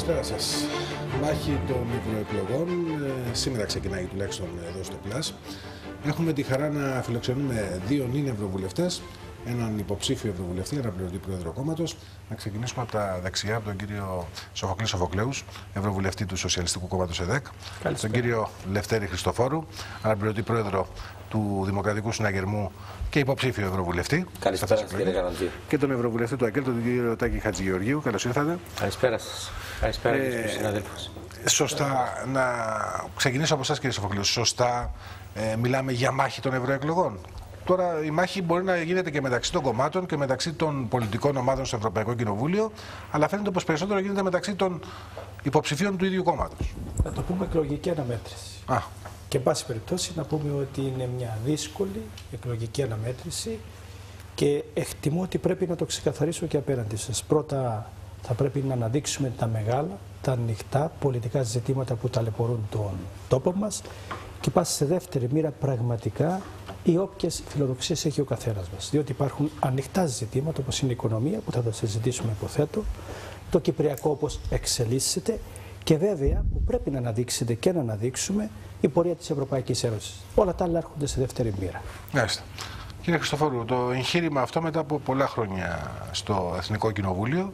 Καλησπέρα σας. Μάχη των ευρωεκλογών. Σήμερα ξεκινάει τουλάχιστον εδώ στο Plus. Έχουμε τη χαρά να φιλοξενούμε δύο νυν ευρωβουλευτές, έναν υποψήφιο ευρωβουλευτή, αναπληρωτή πρόεδρο κόμματος. Να ξεκινήσουμε από τα δεξιά, από τον κύριο Σοφοκλή Σοφοκλέους, ευρωβουλευτή του Σοσιαλιστικού Κόμματος ΕΔΕΚ. Τον κύριο Λευτέρη Χριστοφόρου, αναπληρωτή πρόεδρο του Δημοκρατικού Συναγερμού και υποψήφιο ευρωβουλευτή. Καλησπέρα σας, κύριε Καραντζή. Και τον ευρωβουλευτή του ΑΚΕΛ, τον κύριο Τάκη Χατζηγεωργίου. Καλώς ήρθατε. Καλησπέρα σας. Καλησπέρα στους συναδέλφους. Σωστά, να ξεκινήσω από εσάς, κύριε Σοφοκλέου. Σωστά, μιλάμε για μάχη των ευρωεκλογών. Τώρα η μάχη μπορεί να γίνεται και μεταξύ των κομμάτων και μεταξύ των πολιτικών ομάδων στο Ευρωπαϊκό Κοινοβούλιο, αλλά φαίνεται πως περισσότερο γίνεται μεταξύ των υποψηφίων του ίδιου κόμματος. Να το πούμε εκλογική αναμέτρηση. Και εν πάση περιπτώσει να πούμε ότι είναι μια δύσκολη εκλογική αναμέτρηση και εκτιμώ ότι πρέπει να το ξεκαθαρίσω και απέναντι σας. Πρώτα θα πρέπει να αναδείξουμε τα μεγάλα, τα ανοιχτά πολιτικά ζητήματα που ταλαιπωρούν τον τόπο μας και πας σε δεύτερη μοίρα πραγματικά οι όποιες φιλοδοξίες έχει ο καθένας μας. Διότι υπάρχουν ανοιχτά ζητήματα όπως είναι η οικονομία που θα τα συζητήσουμε υποθέτω, το κυπριακό όπως εξελίσσεται και βέβαια που πρέπει να αναδείξετε και να αναδείξουμε η πορεία της Ευρωπαϊκής Ένωσης. Όλα τα άλλα έρχονται σε δεύτερη μοίρα. Μάλιστα. Κύριε Χριστοφόρου, το εγχείρημα αυτό μετά από πολλά χρόνια στο Εθνικό Κοινοβούλιο,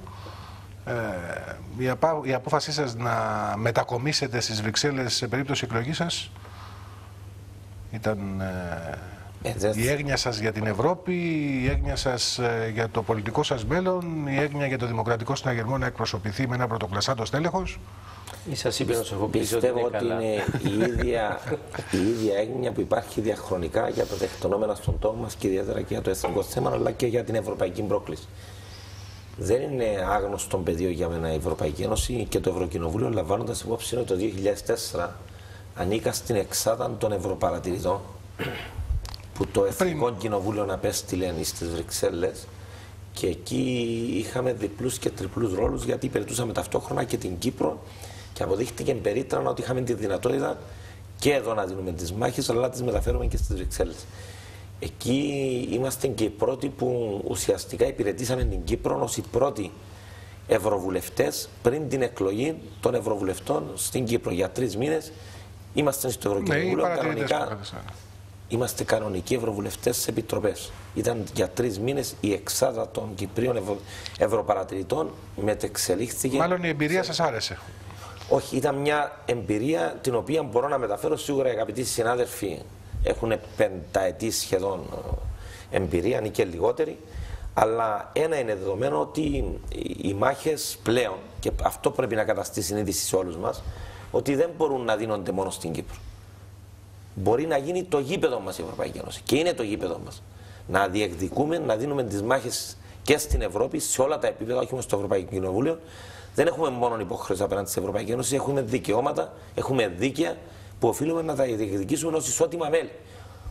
η απόφασή σας να μετακομίσετε στις Βρυξέλλες σε περίπτωση εκλογής σας ήταν η έγνοια σας για την Ευρώπη, η έγνοια σας για το πολιτικό σας μέλλον, η έγνοια για το Δημοκρατικό Συναγερμό να εκπροσωπηθεί με ένα πρωτοκλασσάτο στέλεχος? Πιστεύω ότι είναι η ίδια έγνοια που υπάρχει διαχρονικά για τα τεκτονόμενα στον τόπο μας και ιδιαίτερα και για το εθνικό θέμα, αλλά και για την ευρωπαϊκή πρόκληση. Δεν είναι άγνωστο πεδίο για μένα η Ευρωπαϊκή Ένωση και το Ευρωκοινοβούλιο, λαμβάνοντας υπόψη ότι το 2004 ανήκα στην εξάδα των Ευρωπαρατηρητών που το Εθνικό Κοινοβούλιο απέστειλε στις Βρυξέλλες και εκεί είχαμε διπλούς και τριπλούς ρόλους γιατί υπηρετούσαμε ταυτόχρονα και την Κύπρο και αποδείχτηκε περίτρανα ότι είχαμε τη δυνατότητα και εδώ να δίνουμε τις μάχες αλλά να τις μεταφέρουμε και στις Βρυξέλλες. Εκεί είμαστε και οι πρώτοι που ουσιαστικά υπηρετήσαμε την Κύπρο ως οι πρώτοι ευρωβουλευτές πριν την εκλογή των ευρωβουλευτών στην Κύπρο. Για 3 μήνες είμαστε στο Ευρωκοινοβούλιο κανονικά. Είμαστε κανονικοί ευρωβουλευτές σε επιτροπές. Ήταν για 3 μήνες η εξάδα των Κυπρίων Ευρωπαρατηρητών μετεξελίχθηκε. Μάλλον η εμπειρία σας άρεσε. Όχι, ήταν μια εμπειρία την οποία μπορώ να μεταφέρω σίγουρα οι αγαπητοί συνάδελφοι. Έχουν 5ετή σχεδόν εμπειρία, αν και λιγότεροι. Αλλά ένα είναι δεδομένο ότι οι μάχες πλέον, και αυτό πρέπει να καταστήσει συνείδηση σε όλους μας, ότι δεν μπορούν να δίνονται μόνο στην Κύπρο. Μπορεί να γίνει το γήπεδο μας η Ευρωπαϊκή Ένωση και είναι το γήπεδο μας. Να διεκδικούμε, να δίνουμε τις μάχες και στην Ευρώπη, σε όλα τα επίπεδα, όχι μόνο στο Ευρωπαϊκό Κοινοβούλιο. Δεν έχουμε μόνο υποχρέωση απέναντι στην Ευρωπαϊκή Ένωση, έχουμε δικαιώματα, έχουμε δίκαια που οφείλουμε να τα διεκδικήσουμε ως ισότιμα μέλη.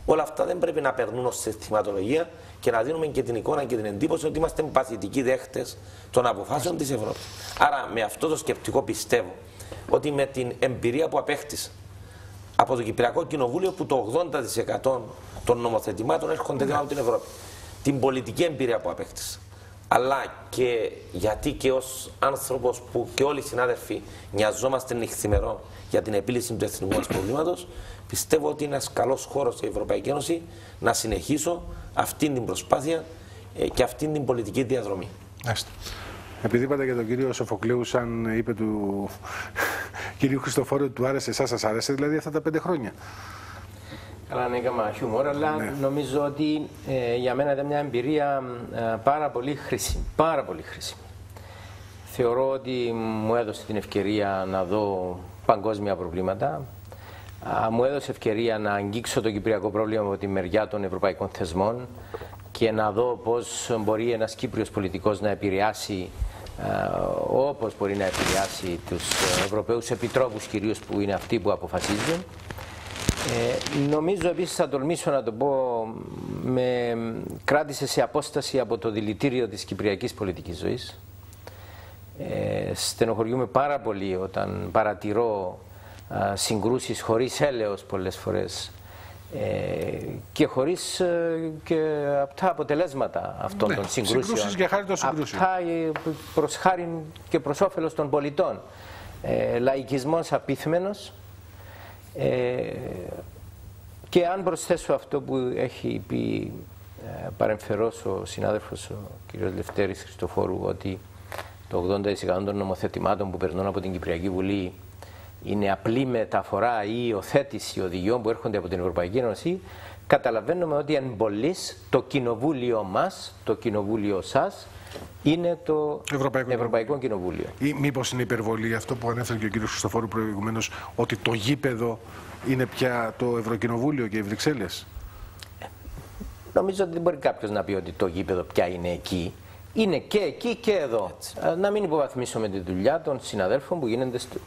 Όλα αυτά δεν πρέπει να περνούν ως συστηματολογία και να δίνουμε και την εικόνα και την εντύπωση ότι είμαστε παθητικοί δέχτες των αποφάσεων της Ευρώπης. Άρα, με αυτό το σκεπτικό πιστεύω ότι με την εμπειρία που απέκτησα από το Κυπριακό Κοινοβούλιο, που το 80% των νομοθετημάτων έρχονται από την Ευρώπη, την πολιτική εμπειρία που απέκτησα, αλλά και γιατί και ως άνθρωπος που και όλοι οι συνάδελφοι νοιαζόμαστε νυχθημερών για την επίλυση του εθνικού μας προβλήματος, πιστεύω ότι είναι ένας καλός χώρος η Ευρωπαϊκή Ένωση να συνεχίσω αυτή την προσπάθεια και αυτή την πολιτική διαδρομή. Επειδή είπατε για τον κύριο Σοφοκλέου, σαν είπε του κυρίου Χριστοφόρου ότι του άρεσε, εσάς σας άρεσε δηλαδή αυτά τα 5 χρόνια? Καλά, είναι έκανα χιούμορ, αλλά νομίζω ότι για μένα ήταν μια εμπειρία πάρα πολύ χρήσιμη. Πάρα πολύ χρήσιμη. Θεωρώ ότι μου έδωσε την ευκαιρία να δω παγκόσμια προβλήματα. Μου έδωσε ευκαιρία να αγγίξω το κυπριακό πρόβλημα από τη μεριά των ευρωπαϊκών θεσμών και να δω πώς μπορεί ένας Κύπριος πολιτικός να επηρεάσει όπως μπορεί να επηρεάσει τους Ευρωπαίους επιτρόπους κυρίως που είναι αυτοί που αποφασίζουν. Νομίζω επίσης, θα τολμήσω να το πω, με κράτησε σε απόσταση από το δηλητήριο της κυπριακής πολιτικής ζωής. Στενοχωριούμαι πάρα πολύ όταν παρατηρώ συγκρούσεις χωρίς έλεος πολλές φορές και χωρίς και αυτά αποτελέσματα αυτών των συγκρούσεων. Για χάρη των συγκρούσεων. Αυτά προς χάρη και προς όφελος των πολιτών. Λαϊκισμός απίθμενος. Και αν προσθέσω αυτό που έχει πει παρεμφερώς ο συνάδελφος ο κ. Λευτέρης Χριστοφόρου, ότι το 80% των νομοθετημάτων που περνούν από την Κυπριακή Βουλή είναι απλή μεταφορά ή υιοθέτηση οδηγιών που έρχονται από την Ευρωπαϊκή Ένωση, καταλαβαίνουμε ότι εν πολλής το κοινοβούλιο μας, το κοινοβούλιο σας, είναι το Ευρωπαϊκό Κοινοβούλιο. Ή μήπως είναι υπερβολή αυτό που ανέφερε και ο κ. Χριστοφόρου προηγουμένως, ότι το γήπεδο είναι πια το Ευρωκοινοβούλιο και οι Βρυξέλλες? Νομίζω ότι δεν μπορεί κάποιος να πει ότι το γήπεδο πια είναι εκεί. Είναι και εκεί και εδώ. Να μην υποβαθμίσουμε τη δουλειά των συναδέλφων που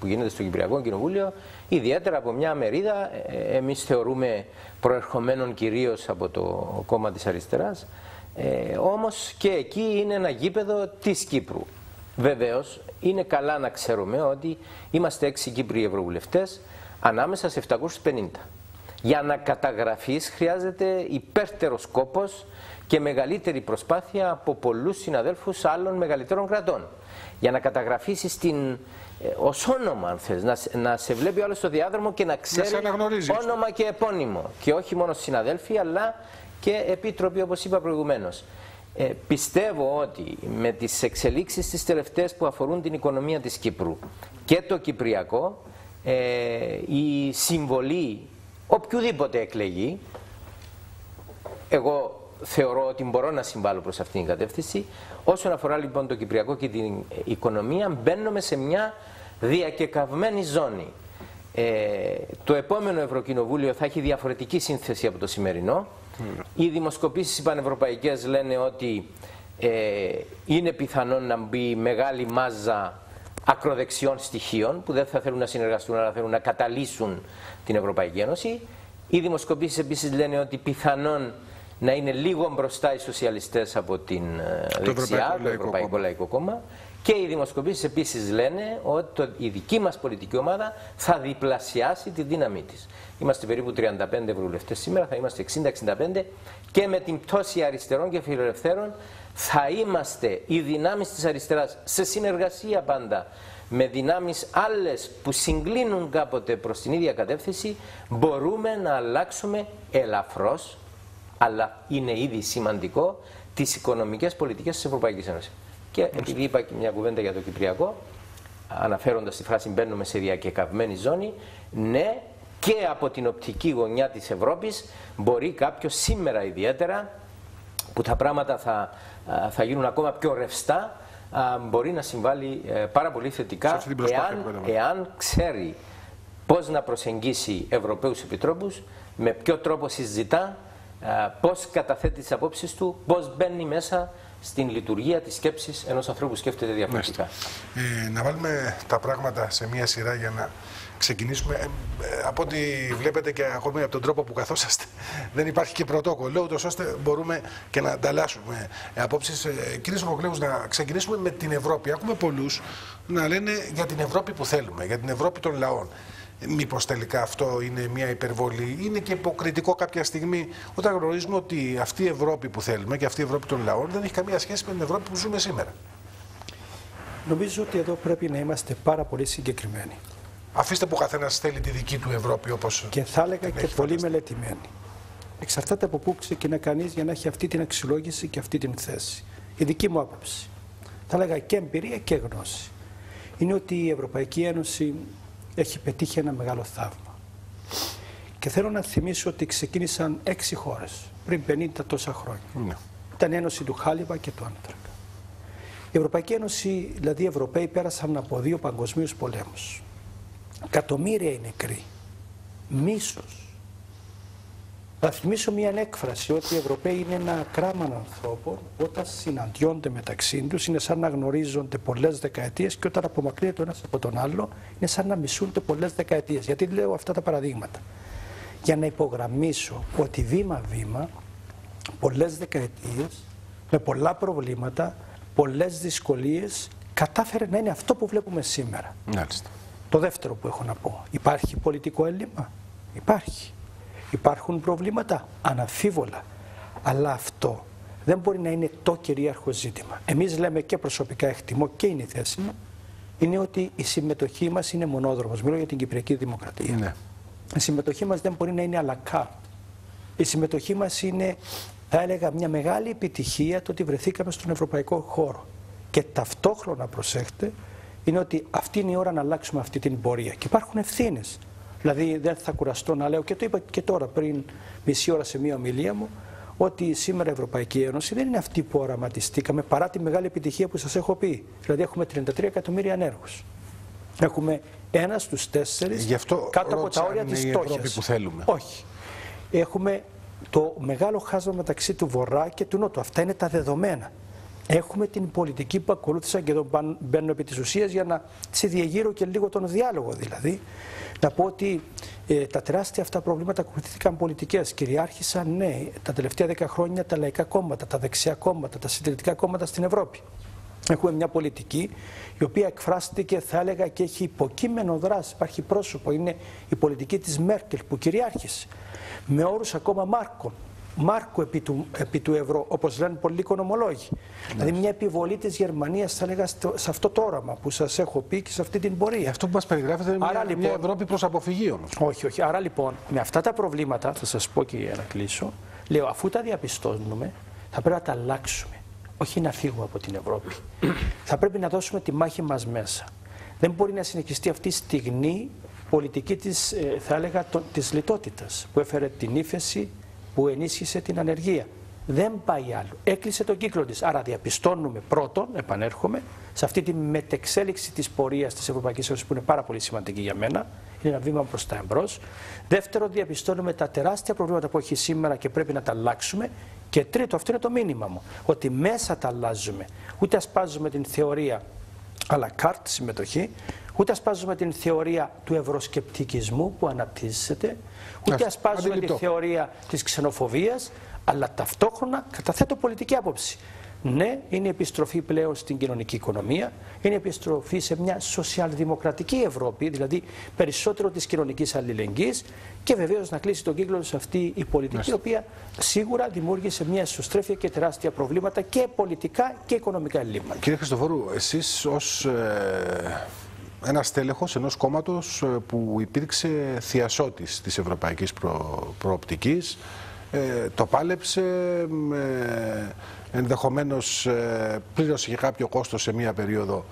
γίνεται στο Κυπριακό Κοινοβούλιο, ιδιαίτερα από μια μερίδα, εμείς θεωρούμε προερχομένων κυρίως από το κόμμα της αριστεράς, όμως και εκεί είναι ένα γήπεδο της Κύπρου. Βεβαίως, είναι καλά να ξέρουμε ότι είμαστε 6 Κύπριοι Ευρωβουλευτές ανάμεσα σε 750. Για να καταγραφείς χρειάζεται υπέρτερος κόπος και μεγαλύτερη προσπάθεια από πολλούς συναδέλφους άλλων μεγαλύτερων κρατών. Για να καταγραφείς ως όνομα, αν θες, να σε βλέπει όλο στο διάδρομο και να ξέρει όνομα και επώνυμο. Και όχι μόνο συναδέλφοι, αλλά και επίτροποι, όπως είπα προηγουμένως. Πιστεύω ότι με τις εξελίξεις τις τελευταίες που αφορούν την οικονομία της Κύπρου και το Κυπριακό, η συμβολή οποιουδήποτε εκλεγεί, εγώ θεωρώ ότι μπορώ να συμβάλλω προς αυτήν την κατεύθυνση. Όσον αφορά λοιπόν το Κυπριακό και την οικονομία, μπαίνουμε σε μια διακεκαυμένη ζώνη. Το επόμενο Ευρωκοινοβούλιο θα έχει διαφορετική σύνθεση από το σημερινό. Οι δημοσκοπήσεις πανευρωπαϊκές λένε ότι είναι πιθανόν να μπει μεγάλη μάζα ακροδεξιών στοιχείων που δεν θα θέλουν να συνεργαστούν, αλλά θέλουν να καταλύσουν την Ευρωπαϊκή Ένωση. Οι δημοσκοπήσεις επίσης λένε ότι πιθανόν να είναι λίγο μπροστά οι σοσιαλιστές από την δεξιά, το Ευρωπαϊκό Λαϊκό Κόμμα. Και οι δημοσκοπήσεις επίσης λένε ότι η δική μας πολιτική ομάδα θα διπλασιάσει τη δύναμή της. Είμαστε περίπου 35 ευρωβουλευτές σήμερα, θα είμαστε 60-65 και με την πτώση αριστερών και φιλελευθέρων θα είμαστε οι δυνάμεις της αριστεράς σε συνεργασία πάντα με δυνάμεις άλλες που συγκλίνουν κάποτε προς την ίδια κατεύθυνση. Μπορούμε να αλλάξουμε ελαφρώς, αλλά είναι ήδη σημαντικό, τις οικονομικές πολιτικές της Ευρωπαϊκής Ένωσης. Και επειδή είπα και μια κουβέντα για το Κυπριακό, αναφέροντας τη φράση μπαίνουμε σε διακεκαυμένη ζώνη, ναι, και από την οπτική γωνιά της Ευρώπης μπορεί κάποιος σήμερα ιδιαίτερα, που τα πράγματα θα γίνουν ακόμα πιο ρευστά, μπορεί να συμβάλλει πάρα πολύ θετικά εάν ξέρει πώς να προσεγγίσει Ευρωπαίους επιτρόπους, με ποιο τρόπο συζητά, πώς καταθέτει τις απόψεις του, πώς μπαίνει μέσα στην λειτουργία της σκέψης ενός ανθρώπου που σκέφτεται διαφορετικά. Να βάλουμε τα πράγματα σε μία σειρά για να ξεκινήσουμε. Από ό,τι βλέπετε και ακόμη από τον τρόπο που καθόσαστε, δεν υπάρχει και πρωτόκολλο, ούτως ώστε μπορούμε και να ανταλλάσσουμε απόψεις. Κύριε Σοφοκλέους, να ξεκινήσουμε με την Ευρώπη. Ακούμε πολλούς να λένε για την Ευρώπη που θέλουμε, για την Ευρώπη των λαών. Μήπως τελικά αυτό είναι μια υπερβολή, είναι και υποκριτικό κάποια στιγμή, όταν γνωρίζουμε ότι αυτή η Ευρώπη που θέλουμε και αυτή η Ευρώπη των λαών δεν έχει καμία σχέση με την Ευρώπη που ζούμε σήμερα? Νομίζω ότι εδώ πρέπει να είμαστε πάρα πολύ συγκεκριμένοι. Αφήστε που ο καθένας θέλει τη δική του Ευρώπη, όπως. Και θα έλεγα και πολύ μελετημένη. Εξαρτάται από πού ξεκινά κανείς για να έχει αυτή την αξιολόγηση και αυτή την θέση. Η δική μου άποψη, θα έλεγα και εμπειρία και γνώση, είναι ότι η Ευρωπαϊκή Ένωση έχει πετύχει ένα μεγάλο θαύμα. Και θέλω να θυμίσω ότι ξεκίνησαν 6 χώρες πριν 50 τόσα χρόνια. Ήταν η Ένωση του Χάλιβα και του Άνθρακα. Η Ευρωπαϊκή Ένωση, δηλαδή οι Ευρωπαίοι, πέρασαν από 2 παγκοσμίους πολέμους. Εκατομμύρια οι νεκροί. Μίσος. Θα θυμίσω μια έκφραση ότι οι Ευρωπαίοι είναι ένα κράμα ανθρώπων, όταν συναντιόνται μεταξύ τους είναι σαν να γνωρίζονται πολλές δεκαετίες και όταν απομακρύνεται ο ένας από τον άλλο είναι σαν να μισούνται πολλές δεκαετίες. Γιατί λέω αυτά τα παραδείγματα? Για να υπογραμμίσω ότι βήμα-βήμα, πολλές δεκαετίες, με πολλά προβλήματα, πολλές δυσκολίες, κατάφερε να είναι αυτό που βλέπουμε σήμερα. Μάλιστα. Το δεύτερο που έχω να πω, υπάρχει πολιτικό έλλειμμα? Υπάρχει. Υπάρχουν προβλήματα, αναμφίβολα. Αλλά αυτό δεν μπορεί να είναι το κυρίαρχο ζήτημα. Εμείς λέμε και προσωπικά εκτιμώ και είναι η θέση μου, είναι ότι η συμμετοχή μας είναι μονόδρομος. Μιλώ για την Κυπριακή Δημοκρατία. Ναι. Η συμμετοχή μας δεν μπορεί να είναι αλακά. Η συμμετοχή μας είναι, θα έλεγα, μια μεγάλη επιτυχία το ότι βρεθήκαμε στον ευρωπαϊκό χώρο. Και ταυτόχρονα, προσέχτε, είναι ότι αυτή είναι η ώρα να αλλάξουμε αυτή την πορεία. Και υπάρχουν ευθύνες. Δηλαδή, δεν θα κουραστώ να λέω, και το είπα και τώρα πριν μισή ώρα σε μια ομιλία μου, ότι σήμερα η Ευρωπαϊκή Ένωση δεν είναι αυτή που οραματιστήκαμε παρά τη μεγάλη επιτυχία που σας έχω πει. Δηλαδή, έχουμε 33 εκατομμύρια ανέργους. Έχουμε 1 στους 4 κάτω από τα όρια της φτώχειας. Όχι. Έχουμε το μεγάλο χάσμα μεταξύ του Βορρά και του Νότου. Αυτά είναι τα δεδομένα. Έχουμε την πολιτική που ακολούθησαν, και εδώ μπαίνω επί της ουσίας για να διεγείρω και λίγο τον διάλογο δηλαδή. Να πω ότι τα τεράστια αυτά προβλήματα ακολουθήθηκαν πολιτικές. Κυριάρχησαν, ναι, τα τελευταία 10 χρόνια τα λαϊκά κόμματα, τα δεξιά κόμματα, τα συντηρητικά κόμματα στην Ευρώπη. Έχουμε μια πολιτική η οποία εκφράστηκε, θα έλεγα, και έχει υποκείμενο δράση. Υπάρχει πρόσωπο, είναι η πολιτική της Μέρκελ που κυριάρχησε. Με όρους ακόμα Μάρκο επί του ευρώ, όπως λένε πολλοί οικονομολόγοι. Δηλαδή μια επιβολή της Γερμανίας, θα έλεγα, σε αυτό το όραμα που σας έχω πει και σε αυτή την πορεία. Αυτό που μας περιγράφεται είναι μια Ευρώπη προς αποφυγή όμως. Όχι. Άρα λοιπόν, με αυτά τα προβλήματα, θα σας πω και για να κλείσω, λέω, αφού τα διαπιστώνουμε, θα πρέπει να τα αλλάξουμε. Όχι να φύγουμε από την Ευρώπη. Θα πρέπει να δώσουμε τη μάχη μας μέσα. Δεν μπορεί να συνεχιστεί αυτή η στιγμή πολιτική της, θα έλεγα, της λιτότητας, που έφερε την ύφεση, που ενίσχυσε την ανεργία. Δεν πάει άλλο. Έκλεισε τον κύκλο της. Άρα διαπιστώνουμε πρώτον, επανέρχομαι, σε αυτή τη μετεξέλιξη της πορείας της Ευρωπαϊκής Ένωσης, που είναι πάρα πολύ σημαντική για μένα, είναι ένα βήμα προς τα εμπρός. Δεύτερον, διαπιστώνουμε τα τεράστια προβλήματα που έχει σήμερα και πρέπει να τα αλλάξουμε. Και τρίτο, αυτό είναι το μήνυμα μου, ότι μέσα τα αλλάζουμε. Ούτε ασπάζουμε την θεωρία à la carte συμμετοχή, ούτε ασπάζουμε την θεωρία του ευρωσκεπτικισμού που αναπτύσσεται, ούτε ασπάζουμε τη θεωρία της ξενοφοβίας, αλλά ταυτόχρονα καταθέτω πολιτική άποψη. Ναι, είναι επιστροφή πλέον στην κοινωνική οικονομία, είναι επιστροφή σε μια σοσιαλδημοκρατική Ευρώπη, δηλαδή περισσότερο της κοινωνικής αλληλεγγύης, και βεβαίως να κλείσει τον κύκλο σε αυτή η πολιτική, η οποία σίγουρα δημιούργησε μια ισοστρέφεια και τεράστια προβλήματα και πολιτικά και οικονομικά ελλείμματα. Κύριε Χριστοφόρου, εσείς ως ένας τέλεχος ενός κόμματος που υπήρξε θειασότης της ευρωπαϊκής προοπτικής, το πάλεψε, ενδεχομένως πλήρωσε και κάποιο κόστος σε μία περίοδο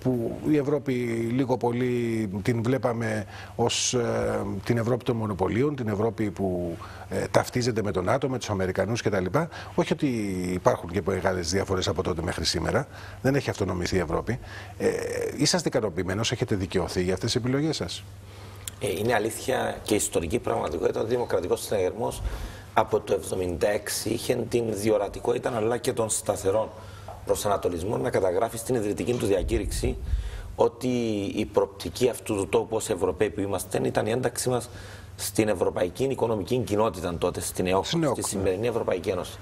που η Ευρώπη λίγο πολύ την βλέπαμε ως την Ευρώπη των μονοπωλίων, την Ευρώπη που ταυτίζεται με τον ΝΑΤΟ, με τους Αμερικανούς κτλ. Όχι ότι υπάρχουν και μεγάλες διαφορές από τότε μέχρι σήμερα, δεν έχει αυτονομηθεί η Ευρώπη. Είσαστε ικανοποιημένος, έχετε δικαιωθεί για αυτές τις επιλογές σας? Είναι αλήθεια και ιστορική πραγματικότητα ότι ο δημοκρατικός συναγερμός από το 1976 είχε την διορατικότητα αλλά και των σταθερών προσανατολισμών να καταγράφει στην ιδρυτική του διακήρυξη ότι η προοπτική αυτού του τόπου ως Ευρωπαίοι που είμαστε ήταν η ένταξή μας στην Ευρωπαϊκή Οικονομική Κοινότητα τότε, στην ΕΟΚ, στη σημερινή Ευρωπαϊκή Ένωση.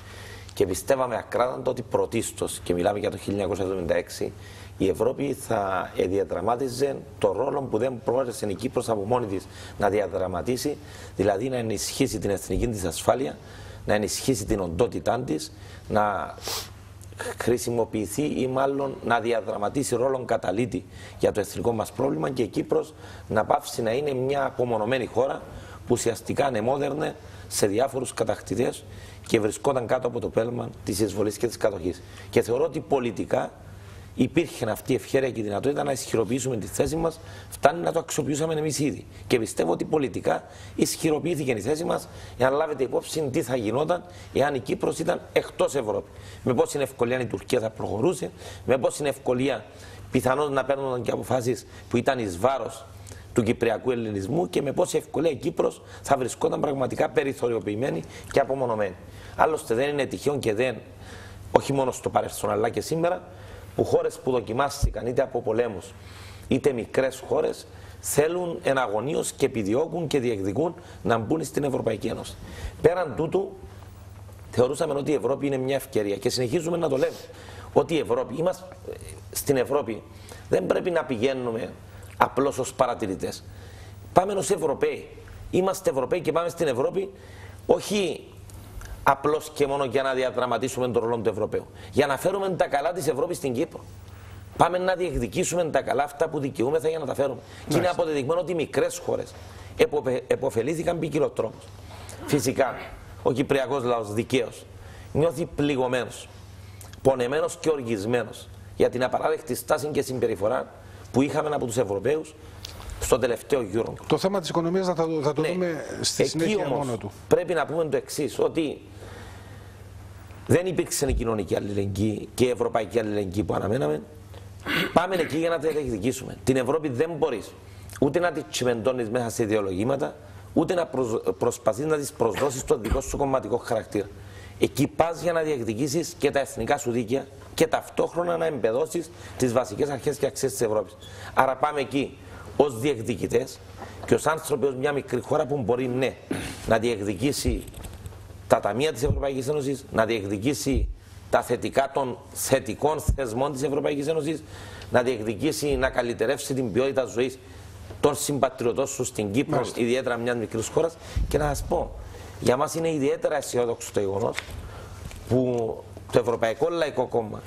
Και πιστεύαμε ακράδαντα ότι πρωτίστως, και μιλάμε για το 1976, η Ευρώπη θα διαδραμάτιζε το ρόλο που δεν πρόγρασε η Κύπρος από μόνη της να διαδραματίσει, δηλαδή να ενισχύσει την εθνική της ασφάλεια, να ενισχύσει την οντότητά της, να χρησιμοποιηθεί ή μάλλον να διαδραματίσει ρόλο καταλήτη για το εθνικό μας πρόβλημα, και η Κύπρος να πάψει να είναι μια απομονωμένη χώρα που ουσιαστικά ανεμόδερνε σε διάφορους κατακτητές και βρισκόταν κάτω από το πέλμα της εισβολής και της κατοχής. Και θεωρώ ότι πολιτικά υπήρχε αυτή η ευχέρεια και η δυνατότητα να ισχυροποιήσουμε τη θέση μας, φτάνει να το αξιοποιούσαμε εμείς ήδη. Και πιστεύω ότι πολιτικά ισχυροποιήθηκε η θέση μας, για να λάβετε υπόψη τι θα γινόταν εάν η Κύπρος ήταν εκτός Ευρώπη. Με πόση ευκολία η Τουρκία θα προχωρούσε, με πόση ευκολία πιθανόν να παίρνουν και αποφάσεις που ήταν εις βάρος του κυπριακού ελληνισμού, και με πόση ευκολία η Κύπρος θα βρισκόταν πραγματικά περιθωριοποιημένη και απομονωμένη. Άλλωστε δεν είναι τυχαίο και δεν, όχι μόνο στο παρελθόν αλλά και σήμερα, που χώρες που δοκιμάστηκαν είτε από πολέμους είτε μικρές χώρες θέλουν εναγωνίως και επιδιώκουν και διεκδικούν να μπουν στην Ευρωπαϊκή Ένωση. Πέραν τούτου, θεωρούσαμε ότι η Ευρώπη είναι μια ευκαιρία και συνεχίζουμε να το λέμε. Ότι η Ευρώπη, είμαστε στην Ευρώπη, δεν πρέπει να πηγαίνουμε απλώς ως παρατηρητές. Πάμε ως Ευρωπαίοι. Είμαστε Ευρωπαίοι και πάμε στην Ευρώπη όχι απλώς και μόνο για να διαδραματίσουμε τον ρόλο του Ευρωπαίου. Για να φέρουμε τα καλά της Ευρώπης στην Κύπρο. Πάμε να διεκδικήσουμε τα καλά αυτά που δικαιούμεθα για να τα φέρουμε. Και είναι αποδεδειγμένο ότι μικρές χώρες επωφελήθηκαν ποικιλοτρόπως. Φυσικά, ο κυπριακός λαός δικαίως νιώθει πληγωμένος, πονεμένος και οργισμένος για την απαράδεκτη στάση και συμπεριφορά που είχαμε από τους Ευρωπαίους στο τελευταίο Euro. Το θέμα της οικονομίας θα το δούμε στη συνέχεια μόνο του. Πρέπει να πούμε το εξής, ότι δεν υπήρξε η κοινωνική αλληλεγγύη και η ευρωπαϊκή αλληλεγγύη που αναμέναμε. Πάμε εκεί για να τα διεκδικήσουμε. Την Ευρώπη δεν μπορείς ούτε να τη τσιμεντώνεις μέσα σε ιδεολογήματα, ούτε να προσπαθείς να της προσδώσεις το δικό σου κομματικό χαρακτήρα. Εκεί πας για να διεκδικήσεις και τα εθνικά σου δίκαια και ταυτόχρονα να εμπεδώσεις τις βασικές αρχές και αξίες της Ευρώπης. Άρα πάμε εκεί ως διεκδικητές και ως άνθρωποι, ως μια μικρή χώρα που μπορεί να διεκδικήσει τα ταμεία της Ευρωπαϊκής Ένωσης, να διεκδικήσει τα θετικά των θετικών θεσμών της Ευρωπαϊκής Ένωσης, να διεκδικήσει, να καλυτερεύσει την ποιότητα ζωής των συμπατριωτών σου στην Κύπρο, ιδιαίτερα μιας μικρής χώρας. Και να σας πω, για μας είναι ιδιαίτερα αισιόδοξο το γεγονός που το Ευρωπαϊκό Λαϊκό Κόμμα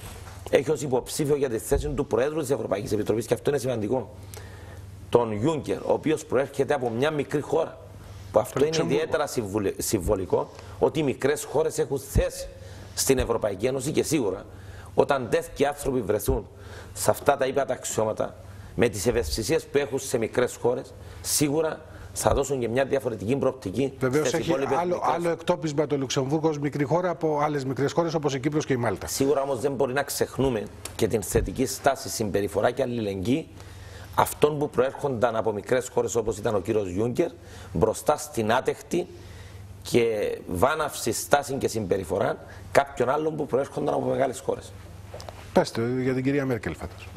έχει ως υποψήφιο για τη θέση του Προέδρου της Ευρωπαϊκής Επιτροπής, και αυτό είναι σημαντικό, τον Γιούνκερ, ο οποίος προέρχεται από μια μικρή χώρα. Που αυτό είναι ιδιαίτερα συμβολικό, ότι οι μικρές χώρες έχουν θέση στην Ευρωπαϊκή Ένωση και σίγουρα όταν τέτοιοι άνθρωποι βρεθούν σε αυτά τα ύπατα αξιώματα, με τις ευαισθησίες που έχουν σε μικρές χώρες, σίγουρα θα δώσουν και μια διαφορετική προοπτική. Βεβαίως έχει άλλο εκτόπισμα το Λουξεμβούργο ως μικρή χώρα από άλλες μικρές χώρες όπως η Κύπρος και η Μάλτα. Σίγουρα όμως δεν μπορεί να ξεχνούμε και την θετική στάση, συμπεριφορά και αλληλεγγύη αυτών που προέρχονταν από μικρές χώρες όπως ήταν ο κύριος Γιούνκερ, μπροστά στην άτεχτη και βάναυση στάση και συμπεριφορά κάποιων άλλων που προέρχονταν από μεγάλες χώρες. Πέστε για την κυρία Μέρκελ φέτος.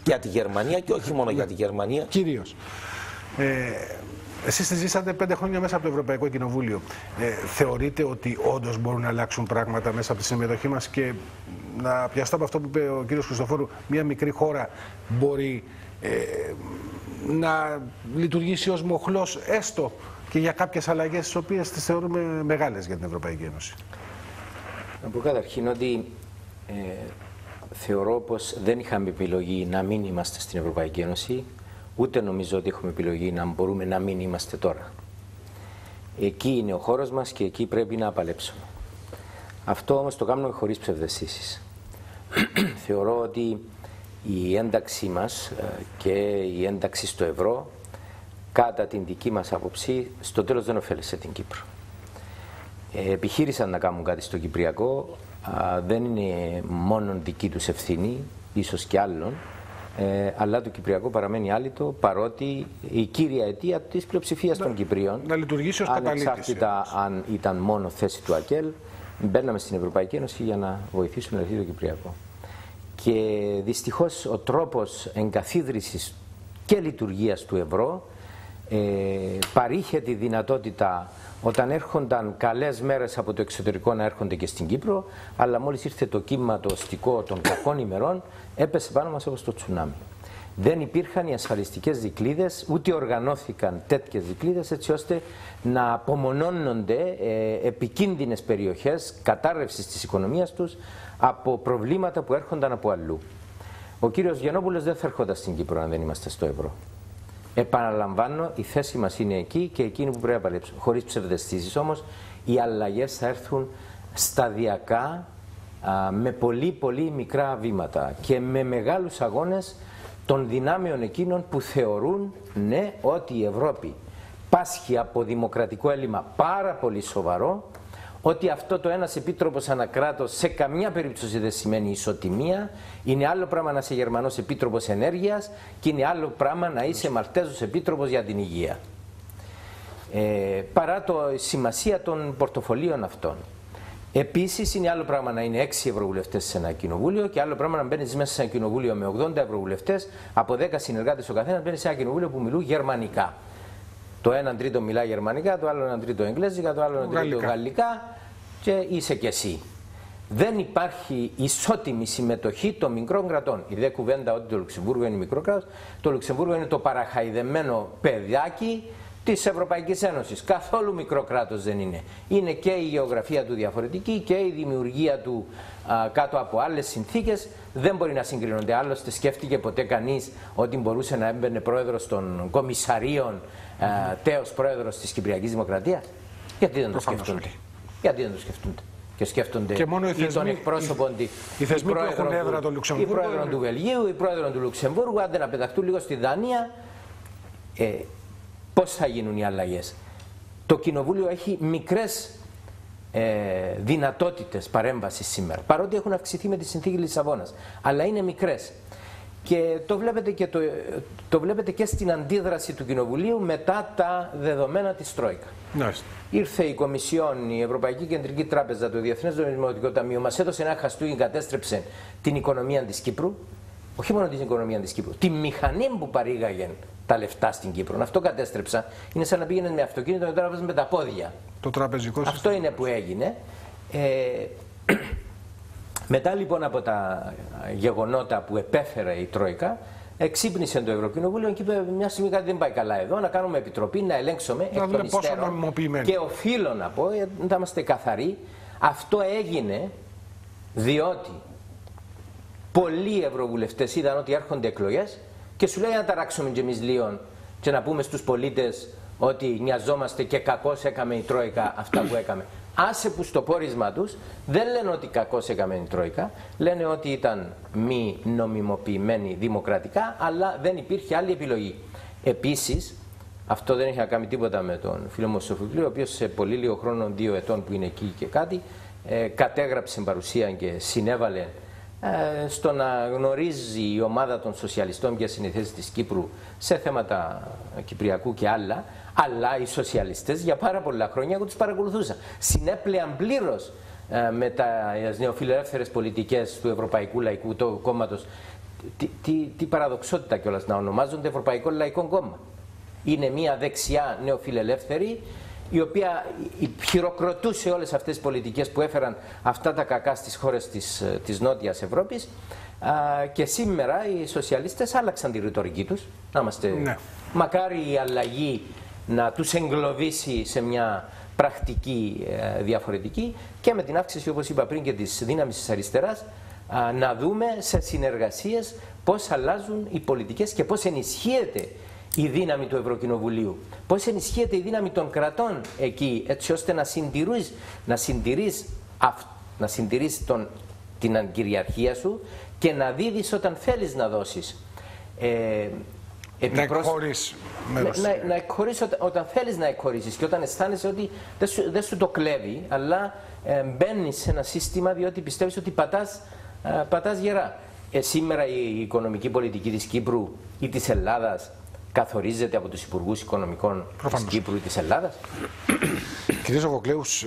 Για τη Γερμανία και όχι μόνο για τη Γερμανία. Κυρίως. Εσείς τη ζήσατε 5 χρόνια μέσα από το Ευρωπαϊκό Κοινοβούλιο. Θεωρείτε ότι όντως μπορούν να αλλάξουν πράγματα μέσα από τη συμμετοχή μας? Και να πιαστώ από αυτό που είπε ο κύριος Χριστοφόρου, μια μικρή χώρα μπορεί να λειτουργήσει ως μοχλός έστω και για κάποιες αλλαγές τις οποίες τις θεωρούμε μεγάλες για την Ευρωπαϊκή Ένωση? Να πω καταρχήν ότι θεωρώ πως δεν είχαμε επιλογή να μην είμαστε στην Ευρωπαϊκή Ένωση, ούτε νομίζω ότι έχουμε επιλογή να μπορούμε να μην είμαστε τώρα. Εκεί είναι ο χώρος μας και εκεί πρέπει να παλέψουμε. Αυτό όμως το κάνουμε χωρίς ψευδαισθήσεις. Θεωρώ ότι η ένταξή μας και η ένταξη στο ευρώ, κατά την δική μας άποψη, στο τέλος δεν ωφέλησε την Κύπρο. Επιχείρησαν να κάνουν κάτι στο Κυπριακό, δεν είναι μόνο δική τους ευθύνη, ίσως και άλλων, αλλά το Κυπριακό παραμένει άλυτο, παρότι η κύρια αιτία της πλειοψηφίας των Κυπρίων, να λειτουργήσει ως καταλήτης, ανεξάρτητα αν ήταν μόνο θέση του ΑΚΕΛ, μπαίναμε στην Ευρωπαϊκή Ένωση για να βοηθήσουμε να λυθεί το Κυπριακό. Και δυστυχώς ο τρόπος εγκαθίδρυσης και λειτουργίας του ευρώ παρήχε τη δυνατότητα όταν έρχονταν καλές μέρες από το εξωτερικό να έρχονται και στην Κύπρο, αλλά μόλις ήρθε το κύμα το οστικό των κακών ημερών, έπεσε πάνω μας όπως το τσουνάμι. Δεν υπήρχαν οι ασφαλιστικές δικλείδες, ούτε οργανώθηκαν τέτοιες δικλείδες έτσι ώστε να απομονώνονται επικίνδυνες περιοχές κατάρρευσης της οικονομίας τους από προβλήματα που έρχονταν από αλλού. Ο κύριος Γιαννόπουλος δεν θα έρχονταν στην Κύπρο αν δεν είμαστε στο ευρώ. Επαναλαμβάνω, η θέση μας είναι εκεί και εκείνη που πρέπει να παλέψουμε. Χωρίς ψευδαισθήσεις όμως, οι αλλαγές θα έρθουν σταδιακά, με πολύ μικρά βήματα και με μεγάλους αγώνες των δυνάμεων εκείνων που θεωρούν ναι ότι η Ευρώπη πάσχει από δημοκρατικό έλλειμμα πάρα πολύ σοβαρό, ότι αυτό το ένας επίτροπος ανακράτος σε καμιά περίπτωση δεν σημαίνει ισοτιμία. Είναι άλλο πράγμα να είσαι Γερμανός επίτροπος ενέργειας και είναι άλλο πράγμα να είσαι Μαλτέζος επίτροπος για την υγεία. Παρά τη σημασία των πορτοφολίων αυτών. Επίσης, είναι άλλο πράγμα να είναι 6 ευρωβουλευτές σε ένα κοινοβούλιο και άλλο πράγμα να μπαίνεις μέσα σε ένα κοινοβούλιο με 80 ευρωβουλευτές, από 10 συνεργάτες ο καθένας, μπαίνεις σε ένα κοινοβούλιο που μιλούν γερμανικά. Το 1 τρίτο μιλά γερμανικά, το άλλο 1 τρίτο εγγλέζικα, το άλλο 1 τρίτο γαλλικά και είσαι κι εσύ. Δεν υπάρχει ισότιμη συμμετοχή των μικρών κρατών. Η δε κουβέντα ότι το Λουξεμβούργο είναι μικρό κράτος, το Λουξεμβούργο είναι το παραχαϊδεμένο παιδάκι της Ευρωπαϊκής Ένωσης. Καθόλου μικρό κράτος δεν είναι. Είναι και η γεωγραφία του διαφορετική και η δημιουργία του κάτω από άλλες συνθήκες. Δεν μπορεί να συγκρίνονται. Άλλωστε σκέφτηκε ποτέ κανείς ότι μπορούσε να έμπαινε πρόεδρος των κομισαρίων τέος πρόεδρος της Κυπριακής Δημοκρατίας. Γιατί δεν το σκεφτούνται. Γιατί δεν το σκεφτούνται. Και σκέφτονται και μόνο ή τον εκπρόσωπο οι θεσμοί που έχουν έδρα του Λουξεμβούργου, ή πρόεδρο του Βελγίου, ή πρόεδρο του Λουξεμβούργου, άντε να πεταχτούν λίγο στη Δανία. Πώς θα γίνουν οι αλλαγές. Το Κοινοβούλιο έχει μικρές δυνατότητες παρέμβασης σήμερα, παρότι έχουν αυξηθεί με τη συνθήκη Λισαβόνας, αλλά είναι μικρές. Και το βλέπετε και στην αντίδραση του Κοινοβουλίου μετά τα δεδομένα της Τρόικα. Ήρθε η Κομισιόν, η Ευρωπαϊκή Κεντρική Τράπεζα, το Διεθνές Νομισματικό Ταμείο, μας έδωσε ένα χαστούγι, κατέστρεψε την οικονομία της Κύπρου. Όχι μόνο την οικονομία της Κύπρου, τη μηχανή που παρήγαγε τα λεφτά στην Κύπρο. Αυτό κατέστρεψα. Είναι σαν να πήγαινε με αυτοκίνητο και τώρα βάζει με τα πόδια. Το τραπεζικό σύστημα. Αυτό είναι που έγινε. Μετά λοιπόν από τα γεγονότα που επέφερε η Τρόικα, εξύπνησε το Ευρωκοινοβούλιο και είπε: μια στιγμή κάτι δεν πάει καλά εδώ, να κάνουμε επιτροπή, να ελέγξουμε εκ των υστέρων. Και οφείλω να πω, να είμαστε καθαροί, αυτό έγινε διότι πολλοί ευρωβουλευτές είδαν ότι έρχονται εκλογές και σου λέει να ταράξουμε και εμείς λίγο και να πούμε στους πολίτες ότι νοιαζόμαστε και κακώς έκαμε η Τρόικα αυτά που έκαμε. Άσε που στο πόρισμα τους δεν λένε ότι κακώς έκαμε η Τρόικα, λένε ότι ήταν μη νομιμοποιημένη δημοκρατικά, αλλά δεν υπήρχε άλλη επιλογή. Επίσης, αυτό δεν έχει να κάνει τίποτα με τον φίλο μου Σοφοκλή, ο οποίος σε πολύ λίγο χρόνο, 2 ετών που είναι εκεί και κάτι, κατέγραψε παρουσία και συνέβαλε στο να γνωρίζει η ομάδα των σοσιαλιστών ποιες είναι οι θέσεις της Κύπρου σε θέματα κυπριακού και άλλα, αλλά οι σοσιαλιστές για πάρα πολλά χρόνια εγώ τους παρακολουθούσα. Συνέπλεαν πλήρως με τις νεοφιλελεύθερες πολιτικές του Ευρωπαϊκού Λαϊκού Κόμματος. Τι παραδοξότητα κιόλας να ονομάζονται Ευρωπαϊκό Λαϊκό Κόμμα. Είναι μια δεξιά νεοφιλελεύθερη η οποία χειροκροτούσε όλες αυτές τις πολιτικές που έφεραν αυτά τα κακά στις χώρες της Νότιας Ευρώπης, και σήμερα οι σοσιαλίστες άλλαξαν τη ρητορική τους. Να είμαστε μακάρι η αλλαγή να τους εγκλωβίσει σε μια πρακτική διαφορετική και με την αύξηση, όπως είπα πριν, και της δύναμης της αριστεράς, να δούμε σε συνεργασίες πώς αλλάζουν οι πολιτικές και πώς ενισχύεται η δύναμη του Ευρωκοινοβουλίου. Πώς ενισχύεται η δύναμη των κρατών εκεί, έτσι ώστε να συντηρείς την κυριαρχία σου και να δίδεις όταν θέλεις να δώσεις. Να εκχωρείς. Να εκχωρείς όταν θέλεις να εκχωρήσεις και όταν αισθάνεσαι ότι δεν σου το κλέβει, αλλά μπαίνεις σε ένα σύστημα διότι πιστεύεις ότι πατάς γερά. Σήμερα η οικονομική πολιτική της Κύπρου ή της Ελλάδας καθορίζεται από τους Υπουργούς Οικονομικών της Κύπρου ή της Ελλάδας. Κύριε Σοφοκλέους,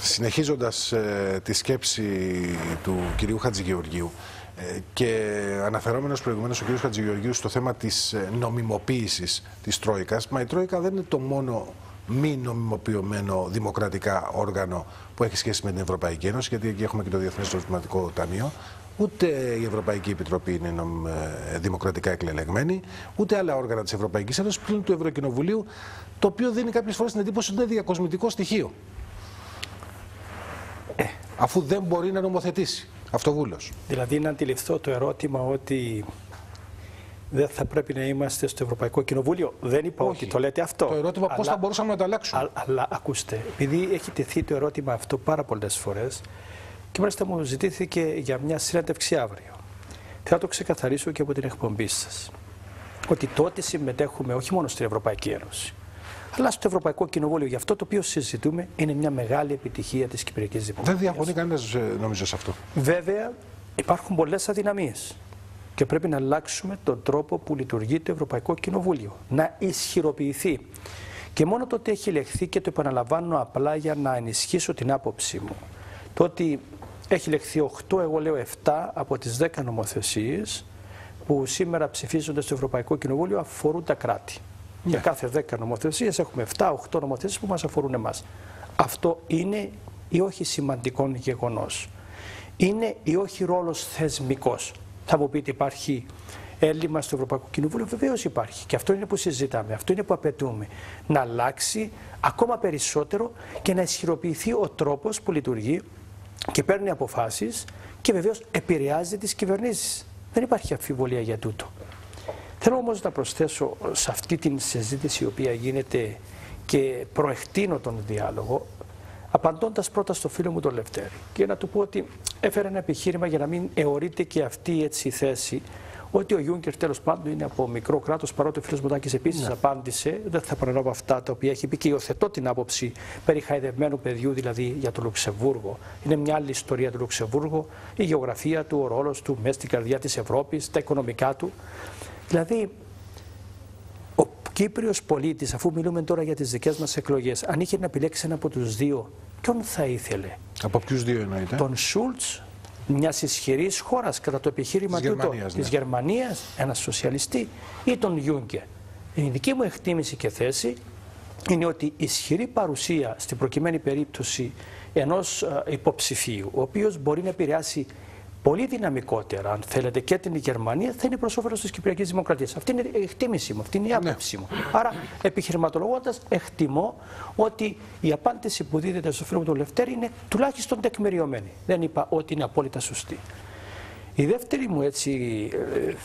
συνεχίζοντας τη σκέψη του κυρίου Χατζηγεωργίου και αναφερόμενος προηγουμένως ο κύριος Χατζηγεωργίου στο θέμα της νομιμοποίησης της Τρόικας, μα η Τρόικα δεν είναι το μόνο μη νομιμοποιημένο δημοκρατικά όργανο που έχει σχέση με την Ευρωπαϊκή Ένωση, γιατί εκεί έχουμε και το Διεθνές Νομισματικό Ταμείο. Ούτε η Ευρωπαϊκή Επιτροπή είναι δημοκρατικά εκλεγμένη, ούτε άλλα όργανα της Ευρωπαϊκής Ένωσης, πλην του Ευρωκοινοβουλίου, το οποίο δίνει κάποιες φορές την εντύπωση ότι είναι διακοσμητικό στοιχείο. Αφού δεν μπορεί να νομοθετήσει αυτοβούλος. Δηλαδή να αντιληφθώ το ερώτημα ότι δεν θα πρέπει να είμαστε στο Ευρωπαϊκό Κοινοβούλιο. Δεν είπα ότι το λέτε αυτό. Το ερώτημα πώς θα μπορούσαμε να το αλλάξουμε. Αλλά ακούστε, επειδή έχει τεθεί το ερώτημα αυτό πάρα πολλές φορές και μάλιστα μου ζητήθηκε για μια συνέντευξη αύριο. Θα το ξεκαθαρίσω και από την εκπομπή σας. Ότι τότε συμμετέχουμε όχι μόνο στην Ευρωπαϊκή Ένωση, αλλά στο Ευρωπαϊκό Κοινοβούλιο. Για αυτό το οποίο συζητούμε είναι μια μεγάλη επιτυχία της Κυπριακής Δημοκρατίας. Δεν διαφωνεί κανένας, νομίζω, σε αυτό. Βέβαια, υπάρχουν πολλές αδυναμίες και πρέπει να αλλάξουμε τον τρόπο που λειτουργεί το Ευρωπαϊκό Κοινοβούλιο. Να ισχυροποιηθεί. Και μόνο τότε έχει λεχθεί, και το επαναλαμβάνω απλά για να ενισχύσω την άποψή μου, το ότι έχει λεχθεί 8, εγώ λέω 7 από τις 10 νομοθεσίες που σήμερα ψηφίζονται στο Ευρωπαϊκό Κοινοβούλιο αφορούν τα κράτη. Για κάθε 10 νομοθεσίες έχουμε 7-8 νομοθεσίες που μας αφορούν εμάς. Αυτό είναι ή όχι σημαντικό γεγονός. Είναι ή όχι ρόλος θεσμικός. Θα μου πείτε, υπάρχει έλλειμμα στο Ευρωπαϊκό Κοινοβούλιο? Βεβαίως υπάρχει. Και αυτό είναι που συζητάμε, αυτό είναι που απαιτούμε. Να αλλάξει ακόμα περισσότερο και να ισχυροποιηθεί ο τρόπος που λειτουργεί και παίρνει αποφάσεις και βεβαίως επηρεάζει τις κυβερνήσεις. Δεν υπάρχει αμφιβολία για τούτο. Θέλω όμως να προσθέσω σε αυτή την συζήτηση η οποία γίνεται και προεκτείνω τον διάλογο, απαντώντας πρώτα στο φίλο μου τον Λευτέρη, και να του πω ότι έφερε ένα επιχείρημα για να μην αιωρείται και αυτή έτσι η θέση ότι ο Γιούγκερ τέλος πάντων είναι από μικρό κράτος, παρότι ο φίλος μου Τάκης επίσης απάντησε, δεν θα επαναλάβω αυτά τα οποία έχει πει και υιοθετώ την άποψη περί χαϊδευμένου παιδιού, δηλαδή για το Λουξεμβούργο. Είναι μια άλλη ιστορία του Λουξεμβούργου, η γεωγραφία του, ο ρόλος του μέσα στην καρδιά της Ευρώπης, τα οικονομικά του. Δηλαδή, ο Κύπριος πολίτης, αφού μιλούμε τώρα για τις δικές μας εκλογές, αν είχε να επιλέξει ένα από τους δύο, ποιον θα ήθελε? Από ποιους δύο εννοείται? Τον Σούλτς, μιας ισχυρής χώρας κατά το επιχείρημα της Γερμανίας, ένας σοσιαλιστή, ή τον Γιούγκερ? Η δική μου εκτίμηση και θέση είναι ότι η ισχυρή παρουσία στην προκειμένη περίπτωση ενός υποψηφίου, ο οποίος μπορεί να επηρεάσει πολύ δυναμικότερα, αν θέλετε, και την Γερμανία, θα είναι προς όφελος της Κυπριακής Δημοκρατίας. Αυτή είναι η εκτίμηση μου, αυτή είναι η άποψή μου. Άρα, επιχειρηματολογώντας, εκτιμώ ότι η απάντηση που δίδεται στο φίλο μου τον Λευτέρη είναι τουλάχιστον τεκμηριωμένη. Δεν είπα ότι είναι απόλυτα σωστή. Η δεύτερη μου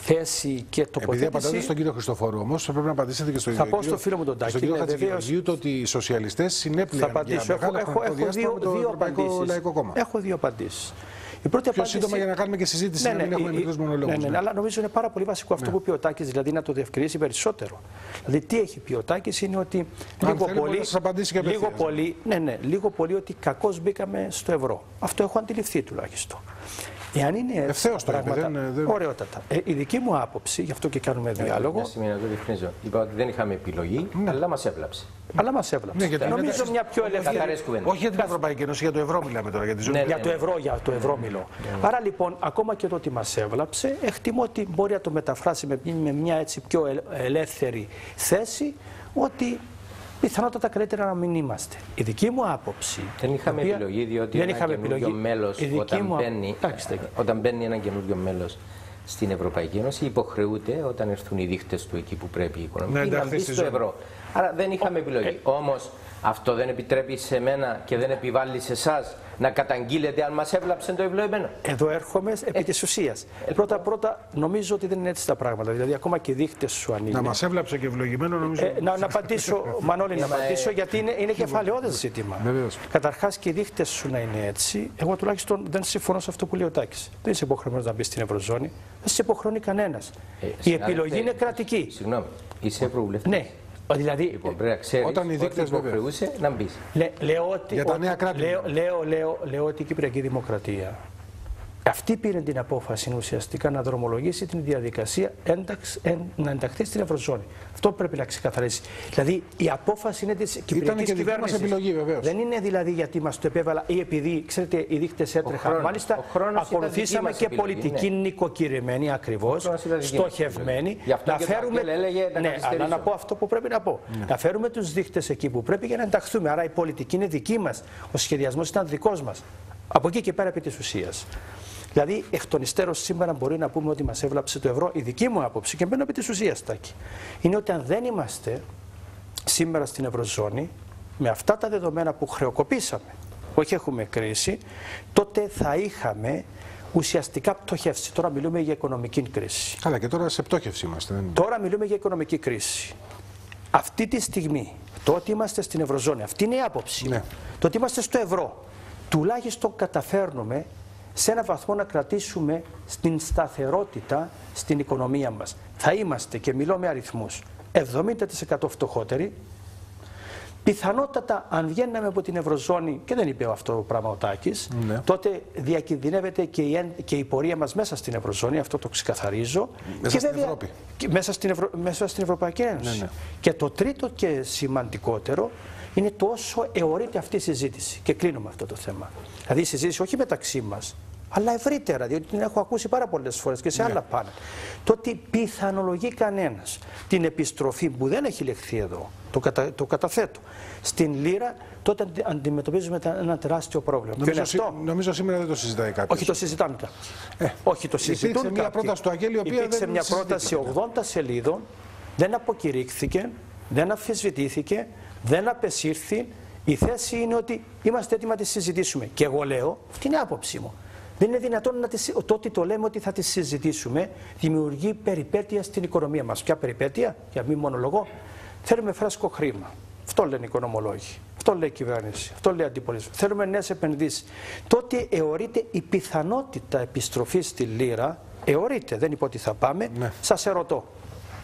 θέση και τοποθέτηση. Επειδή απαντάτε στον κύριο Χριστοφόρου, όμως, θα πρέπει να απαντήσετε και στον κύριο. Θα πω στο φίλο μου τον Τάκη. Στον κύριο Χατζηγεωργίου, το ότι οι σοσιαλιστές συνέπληκαν για μεγάλο χρονικό διάστημα με το Ευρωπαϊκό Λαϊκό Κόμμα. Έχω δύο απαντήσεις. Πιο σύντομα για να κάνουμε και συζήτηση, να μην έχουμε μικρούς μονολόγους. Ναι, αλλά νομίζω είναι πάρα πολύ βασικό αυτό που πει ο Τάκης, δηλαδή να το διευκρινίσει περισσότερο. Δηλαδή, τι έχει πει ο Τάκης είναι ότι λίγο πολύ ότι κακώς μπήκαμε στο ευρώ. Αυτό έχω αντιληφθεί τουλάχιστον. Εάν είναι ευθέως το πράγματα, ωραιότατα. Η δική μου άποψη, γι' αυτό και κάνουμε διάλογο. Μια στιγμή να το διευκρινίζω. Είπα ότι δεν είχαμε επιλογή, αλλά μας έβλαψε. Αλλά μας έβλαψε. Ναι, νομίζω μια πιο ελεύθερη. Όχι για την Ευρωπαϊκή Ένωση, για το ευρώ μιλάμε τώρα. Για το ευρώ μιλώ. Άρα λοιπόν, ακόμα και το ότι μας έβλαψε, εκτιμώ ότι μπορεί να το μεταφράσει με μια έτσι πιο ελεύθερη θέση, ότι πιθανότατα καλύτερα να μην είμαστε. Η δική μου άποψη. Δεν είχαμε επιλογή, διότι ένα καινούριο μέλος, όταν μπαίνει ένα καινούριο μέλος στην Ευρωπαϊκή Ένωση, υποχρεούται όταν έρθουν οι δείχτες του εκεί που πρέπει η οικονομική να μπει στο ευρώ. Άρα δεν είχαμε επιλογή. Όμως αυτό δεν επιτρέπει σε μένα και δεν επιβάλλει σε εσάς να καταγγείλετε αν μας έβλαψε το ευλογημένο. Εδώ έρχομαι επί της ουσίας. Πρώτα, νομίζω ότι δεν είναι έτσι τα πράγματα. Δηλαδή, ακόμα και οι δείχτες σου ανοίγουν. Να μας έβλαψε και ευλογημένο, νομίζω. Να απαντήσω, Μανώλη, να απαντήσω, γιατί είναι κεφαλαιόδες ζήτημα. Καταρχάς, και οι δείχτες σου να είναι έτσι. Εγώ τουλάχιστον δεν συμφωνώ σε αυτό που λέει ο Τάκης. Δεν είσαι υποχρεωμένος να μπει στην Ευρωζώνη. Δεν σε υποχρεώνει κανένας. Η επιλογή είναι κρατική. Συγγνώμη, είσαι ευρωβουλευτής. Ναι. Δηλαδή, λοιπόν, πρέπει να ξέρεις όταν οι δείκτες υποχρεούσε να μπεις. Λέω ότι η Κυπριακή Δημοκρατία αυτή πήρε την απόφαση ουσιαστικά να δρομολογήσει την διαδικασία να ενταχθεί στην Ευρωζώνη. Αυτό πρέπει να ξεκαθαρίσει. Δηλαδή η απόφαση είναι της Κυπριακής κυβέρνησης. Δεν είναι δηλαδή γιατί μας το επέβαλα ή επειδή, ξέρετε, οι δείκτες έτρεχαν. Μάλιστα, ακολουθήσαμε και πολιτική νοικοκυρεμένη ακριβώς, στοχευμένη. Να φέρουμε. Ναι, αλλά να πω αυτό που πρέπει να πω. Να φέρουμε τους δείκτες εκεί που πρέπει για να ενταχθούμε. Άρα η πολιτική είναι δική μας. Ο σχεδιασμός ήταν δικός μας. Από εκεί και πέρα επί της ουσίας. Δηλαδή, εκ των υστέρων σήμερα μπορεί να πούμε ότι μας έβλαψε το ευρώ. Η δική μου άποψη, και μπαίνω επί της ουσίας, Τάκη, είναι ότι αν δεν είμαστε σήμερα στην Ευρωζώνη, με αυτά τα δεδομένα που χρεοκοπήσαμε, όχι έχουμε κρίση, τότε θα είχαμε ουσιαστικά πτωχεύσει. Τώρα μιλούμε για οικονομική κρίση. Καλά, και τώρα σε πτώχευση είμαστε. Τώρα μιλούμε για οικονομική κρίση. Αυτή τη στιγμή, το ότι είμαστε στην Ευρωζώνη, αυτή είναι η άποψη. Ναι. Το ότι είμαστε στο ευρώ, τουλάχιστον καταφέρνουμε σε έναν βαθμό να κρατήσουμε στην σταθερότητα στην οικονομία μας. Θα είμαστε, και μιλώ με αριθμούς, 70% φτωχότεροι. Πιθανότατα, αν βγαίναμε από την Ευρωζώνη, και δεν είπε αυτό το πράγμα ο Τάκης, τότε διακινδυνεύεται και η πορεία μας μέσα στην Ευρωζώνη, αυτό το ξεκαθαρίζω. Μέσα στην Ευρώπη. Μέσα στην Ευρωπαϊκή Ένωση. Και το τρίτο και σημαντικότερο είναι το όσο αιωρείται αυτή η συζήτηση. Και κλείνω με αυτό το θέμα. Δηλαδή η συζήτηση όχι μεταξύ μας, αλλά ευρύτερα, διότι την έχω ακούσει πάρα πολλές φορές και σε άλλα πάνελ. Το ότι πιθανολογεί κανένας την επιστροφή που δεν έχει λεχθεί εδώ, το καταθέτω, στην λίρα, τότε αντιμετωπίζουμε ένα τεράστιο πρόβλημα. Νομίζω σήμερα δεν το συζητάει κάποιος. Όχι, το συζητάμε τώρα. Όχι, το συζητούν. Υπήρξε μια πρόταση του Αγγέλη, η οποία υπήρξε μια πρόταση 80 σελίδων, δεν αποκηρύχθηκε, δεν αμφισβητήθηκε, δεν απεσύρθη. Η θέση είναι ότι είμαστε έτοιμοι να τη συζητήσουμε. Και εγώ λέω, αυτή είναι η άποψή μου. Δεν είναι δυνατόν το ότι το λέμε ότι θα τη συζητήσουμε δημιουργεί περιπέτεια στην οικονομία μας. Ποια περιπέτεια, για μη μονολογώ, θέλουμε φρέσκο χρήμα. Αυτό λένε οι οικονομολόγοι. Αυτό λέει η κυβέρνηση. Αυτό λέει η αντιπολίτευση. Θέλουμε νέες επενδύσεις. Τότε εωρείται η πιθανότητα επιστροφής στη λίρα. Εωρείται, δεν είπα ότι θα πάμε. Ναι. Σας ερωτώ.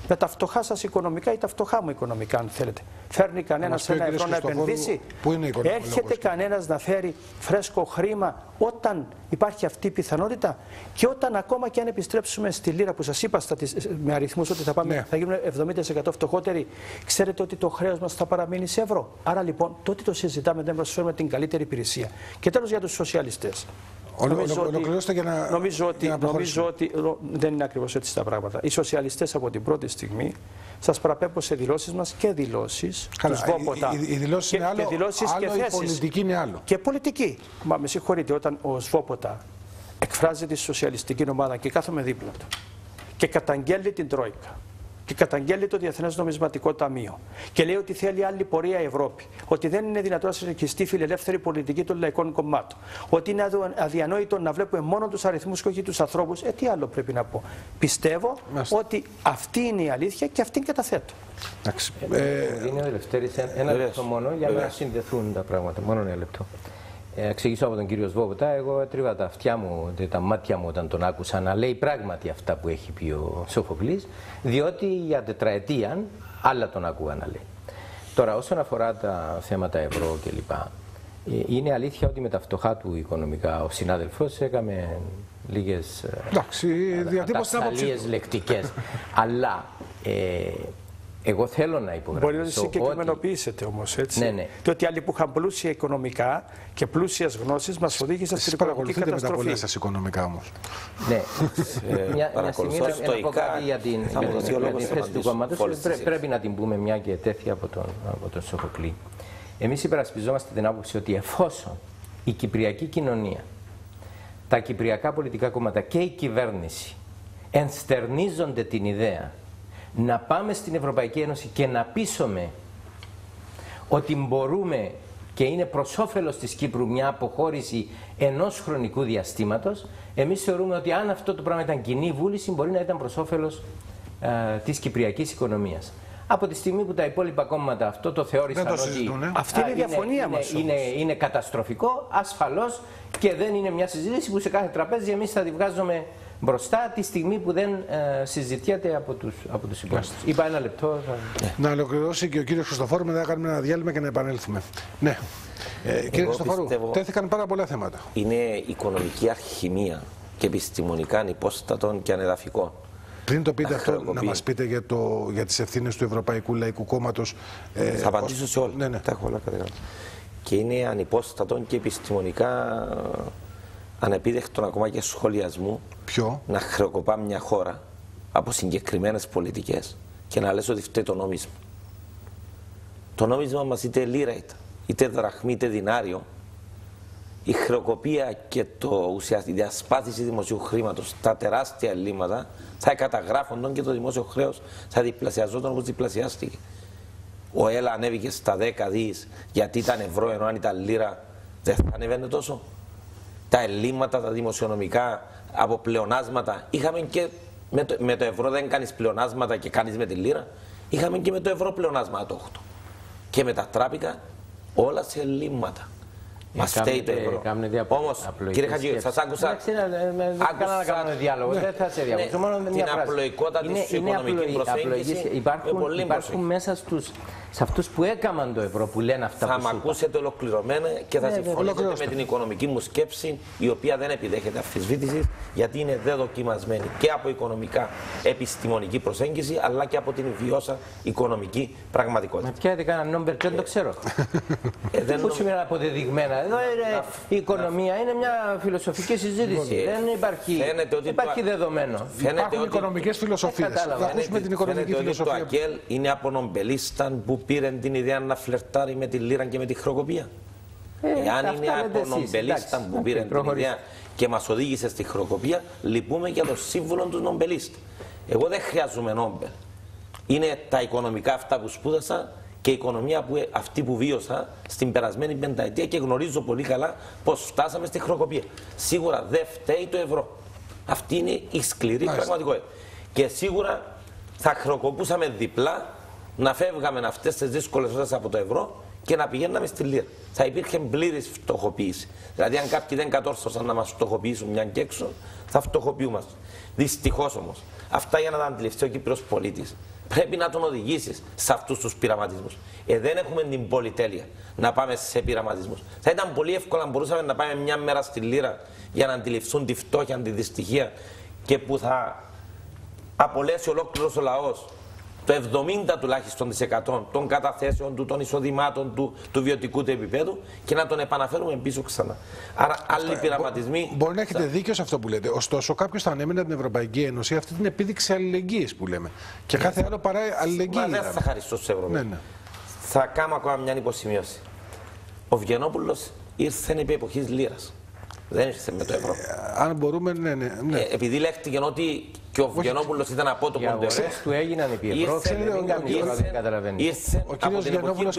Με τα φτωχά σας οικονομικά ή τα φτωχά μου οικονομικά, αν θέλετε. Φέρνει κανένας ένα ευρώ να επενδύσει? Έρχεται κανένας να φέρει φρέσκο χρήμα όταν υπάρχει αυτή η πιθανότητα? Και όταν ακόμα και αν επιστρέψουμε στη λίρα που σας είπα με αριθμούς ότι θα, πάμε, θα γίνουν 70% φτωχότεροι, ξέρετε ότι το χρέος μας θα παραμείνει σε ευρώ. Άρα λοιπόν τότε το συζητάμε, δεν προσφέρουμε την καλύτερη υπηρεσία. Και τέλος για τους σοσιαλιστές. Νομίζω ότι δεν είναι ακριβώς έτσι τα πράγματα. Οι σοσιαλιστές από την πρώτη στιγμή σας παραπέμπω σε δηλώσεις μας και δηλώσεις του Σβόποτα. Οι δηλώσεις είναι άλλο, η πολιτική είναι άλλο. Και πολιτική. Μα με συγχωρείτε, όταν ο Σβόποτα εκφράζει τη σοσιαλιστική ομάδα και κάθομαι δίπλα του και καταγγέλει την Τρόικα και καταγγέλει το Διεθνές Νομισματικό Ταμείο και λέει ότι θέλει άλλη πορεία η Ευρώπη, ότι δεν είναι δυνατόν να συνεχιστεί η φιλελεύθερη πολιτική των λαϊκών κομμάτων, ότι είναι αδιανόητο να βλέπουμε μόνο τους αριθμούς και όχι τους ανθρώπους, τι άλλο πρέπει να πω? Πιστεύω ότι αυτή είναι η αλήθεια και αυτήν καταθέτω. Είναι Ελευθέρης, ένα λεπτό μόνο για να συνδεθούν τα πράγματα. Μόνο ένα λεπτό. Εξηγήσω από τον κύριο Σβόποτα, εγώ έτριβα τα αυτιά μου, τα μάτια μου όταν τον άκουσα να λέει πράγματι αυτά που έχει πει ο Σοφοκλής, διότι για τετραετία άλλα τον άκουγα να λέει. Τώρα, όσον αφορά τα θέματα ευρώ κλπ. Είναι αλήθεια ότι με τα φτωχά του οικονομικά ο συνάδελφος έκαμε λίγες ατασταλίες λεκτικές, αλλά εγώ θέλω να υπογραμμίσω. Μπορεί να συγκεκριμενοποιήσετε όμως, έτσι. Ναι. Το ότι άλλοι που είχαν πλούσια οικονομικά και πλούσιες γνώσεις μας οδήγησαν στην οικονομική καταστροφή. Με τα πολλά σας οικονομικά όμως. Ναι. Μια στιγμή να πω κάτι για την θέση του κόμματος. Πρέπει να την πούμε μια και τέτοια από τον Σοφοκλή. Εμείς υπερασπιζόμαστε την άποψη ότι εφόσον η κυπριακή κοινωνία, τα κυπριακά πολιτικά κόμματα και η κυβέρνηση ενστερνίζονται την ιδέα να πάμε στην Ευρωπαϊκή Ένωση και να πείσουμε ότι μπορούμε και είναι προς όφελος της Κύπρου μια αποχώρηση ενός χρονικού διαστήματος, εμείς θεωρούμε ότι αν αυτό το πράγμα ήταν κοινή βούληση, μπορεί να ήταν προς όφελος της κυπριακής οικονομίας. Από τη στιγμή που τα υπόλοιπα κόμματα αυτό το θεώρησαν ότι αυτή είναι η διαφωνία μας είναι καταστροφικό, ασφαλώς, και δεν είναι μια συζήτηση που σε κάθε τραπέζι εμείς θα τη βγάζουμε μπροστά τη στιγμή που δεν συζητιέται από τους υπόλοιπους. Είπα ένα λεπτό. Να ολοκληρώσει και ο κύριος Χριστοφόρου, μετά να κάνουμε ένα διάλειμμα και να επανέλθουμε. Ναι. Κύριε Χριστοφόρου, τέθηκαν πάρα πολλά θέματα. Είναι οικονομική αρχημία και επιστημονικά ανυπόστατων και ανεδαφικών. Πριν το πείτε αυτό, να μας πείτε για τις ευθύνες του Ευρωπαϊκού Λαϊκού Κόμματος. Θα απαντήσω σε όλα. Ναι. Τα έχω όλα καταγράψει. Και είναι ανυπόστατον και επιστημονικά ανεπίδεκτον ακόμα και σχολιασμού. Ποιο? Να χρεοκοπά μια χώρα από συγκεκριμένες πολιτικές και να λες ότι φταίει το νόμισμα. Το νόμισμα μας είτε λίρα είτε δραχμή είτε δινάριο, η χρεοκοπία και η διασπάθηση δημοσίου χρήματος, τα τεράστια ελλείμματα θα καταγράφονταν και το δημόσιο χρέος θα διπλασιαζόταν όπως διπλασιάστηκε. Ο ΕΛΑ ανέβηκε στα 10 δις γιατί ήταν ευρώ, ενώ αν ήταν λίρα δεν θα ανεβαίνει τόσο. Τα ελλείμματα, τα δημοσιονομικά από πλεονάσματα, είχαμε και με το ευρώ δεν κάνεις πλεονάσματα και κάνεις με τη λίρα, είχαμε και με το ευρώ πλεονάσματα το 8. Και μετατράπηκα όλα σε ελλείμματα. Μας φταίει το ευρώ. Όμως, κύριε Χατζη, σας άκουσα. Να κάνουμε διάλογο, δεν θα σε διακόψω. Την απλοϊκότητα της οικονομικής προσέγγισης. Υπάρχουν μέσα στους σε αυτούς που έκαναν το ευρώ, που λένε αυτά θα που με ακούσετε ολοκληρωμένα και θα συμφωνήσετε με την οικονομική μου σκέψη, η οποία δεν επιδέχεται αμφισβήτηση, γιατί είναι δεδοκιμασμένη και από οικονομικά επιστημονική προσέγγιση, αλλά και από την βιώσα οικονομική πραγματικότητα. Με ποια έκανα νόμπερ, δεν το ξέρω. Πού σημαίνει αποδεδειγμένα. Εδώ είναι η οικονομία, είναι μια φιλοσοφική συζήτηση. Δεν υπάρχει δεδομένο. Υπάρχουν οικονομικές φιλοσοφίες. Θα ακούσουμε την οικονομική φιλοσοφία. Το ΑΚΕΛ είναι από νομπελίσταν που πήρε την ιδέα να φλερτάρει με τη λίρα και με τη χρεοκοπία. Εάν είναι από νομπελίσταν που πήρε την ιδέα και μας οδήγησε στη χρεοκοπία, λυπούμε για το σύμβολο του νομπελίστα. Εγώ δεν χρειάζομαι νόμπελ. Είναι τα οικονομικά αυτά που σπούδασα και η οικονομία αυτή που βίωσα στην περασμένη πενταετία και γνωρίζω πολύ καλά πώς φτάσαμε στη χρεοκοπία. Σίγουρα δεν φταίει το ευρώ. Αυτή είναι η σκληρή πραγματικότητα. Και σίγουρα θα χρεοκοπούσαμε διπλά να φεύγαμε αυτές τις δύσκολες ώρες από το ευρώ και να πηγαίναμε στη λίρα. Θα υπήρχε πλήρης φτωχοποίηση. Δηλαδή, αν κάποιοι δεν κατόρθωσαν να μας φτωχοποιήσουν μια και έξω, θα φτωχοποιούμαστε. Δυστυχώς όμως, αυτά για να τα αντιληφθεί ο Κύπρος πολίτης, πρέπει να τον οδηγήσεις σε αυτούς τους πειραματισμούς. Δεν έχουμε την πολυτέλεια να πάμε σε πειραματισμούς. Θα ήταν πολύ εύκολο αν μπορούσαμε να πάμε μια μέρα στη λίρα για να αντιληφθούν τη φτώχεια, τη δυστυχία και που θα απολέσει ολόκληρος ο λαός το 70 τουλάχιστον της 100 των καταθέσεων του, των εισοδημάτων του, του βιωτικού του επίπεδου και να τον επαναφέρουμε πίσω ξανά. Άρα, άλλοι πειραματισμοί. Μπορεί να έχετε δίκιο σε αυτό που λέτε. Ωστόσο, κάποιος θα ανέμενε την Ευρωπαϊκή Ένωση αυτή την επίδειξη αλληλεγγύης που λέμε. Και κάθε άλλο παρά αλληλεγγύη. Μα δεν θα χαριστώ στους Ευρωπαίους. Ναι. Θα κάνω ακόμα μια υποσημείωση. Ο Βγενόπουλος ήρθε επί εποχής λίρας. Δεν ήρθε με το ευρώ. Αν μπορούμε, ναι. Επειδή λέχτηκε ότι και ο Βγενόπουλος ήταν απότοκο του ευρώ. Του έγιναν επί ευρώ. Δεν καταλαβαίνει. Ο κύριος Βγενόπουλος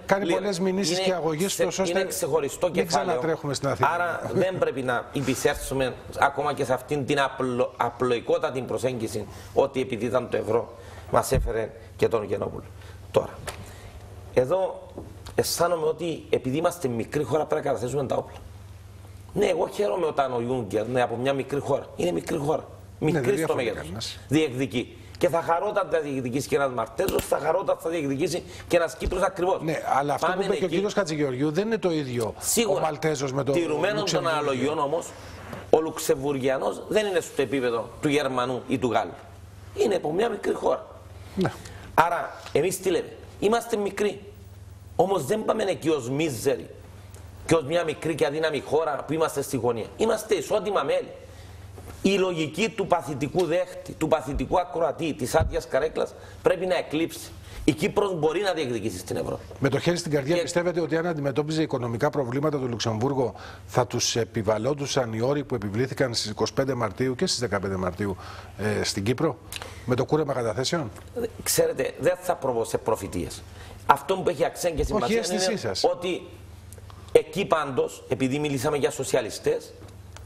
κάνει πολλές μηνύσεις και αγωγές ώστε μην ξανατρέχουμε στην Αθήνα. Άρα δεν πρέπει να υπησέρθουμε ακόμα και σε αυτήν την απλοϊκότατη προσέγγιση ότι επειδή ήταν το ευρώ μας έφερε και τον Βγενόπουλο. Τώρα, εδώ αισθάνομαι ότι επειδή είμαστε μικρή χώρα πρέπει να καταθέσουμε τα όπλα. Ναι, εγώ χαίρομαι όταν ο Juncker από μια μικρή χώρα. Είναι μικρή χώρα. Μικρή στο μέγεθος. Διεκδικεί. Και θα χαρώ όταν θα διεκδικήσει και ένας Μαρτέζος, θα χαρώ όταν θα διεκδικήσει και ένας Κύπρος ακριβώς. Ναι, αλλά αυτό που είπε και ο κύριος Χατζηγεωργιού δεν είναι το ίδιο. Σίγουρα. Ο Μαλτέζος με τον τηρουμένων των αναλογιών όμως, ο Λουξεμβουργιανός δεν είναι στο επίπεδο του Γερμανού ή του Γάλλου. Είναι από μια μικρή χώρα. Ναι. Άρα, εμείς τι λέμε. Είμαστε μικροί. Όμως δεν πάμε εκεί ως μίζεροι. Και ως μια μικρή και αδύναμη χώρα που είμαστε στη γωνία. Είμαστε ισότιμα μέλη. Η λογική του παθητικού δέχτη, του παθητικού ακροατή, της άδειας καρέκλας πρέπει να εκλείψει. Η Κύπρος μπορεί να διεκδικήσει στην Ευρώπη. Με το χέρι στην καρδιά, πιστεύετε ότι αν αντιμετώπιζε οικονομικά προβλήματα του Λουξεμβούργο, θα τους επιβαλόντουσαν οι όροι που επιβλήθηκαν στις 25 Μαρτίου και στις 15 Μαρτίου στην Κύπρο, με το κούρεμα καταθέσεων? Ξέρετε, δεν θα προβώ σε προφητείες. Αυτό που έχει αξία και σημασία είναι ότι εκεί πάντως, επειδή μιλήσαμε για σοσιαλιστές,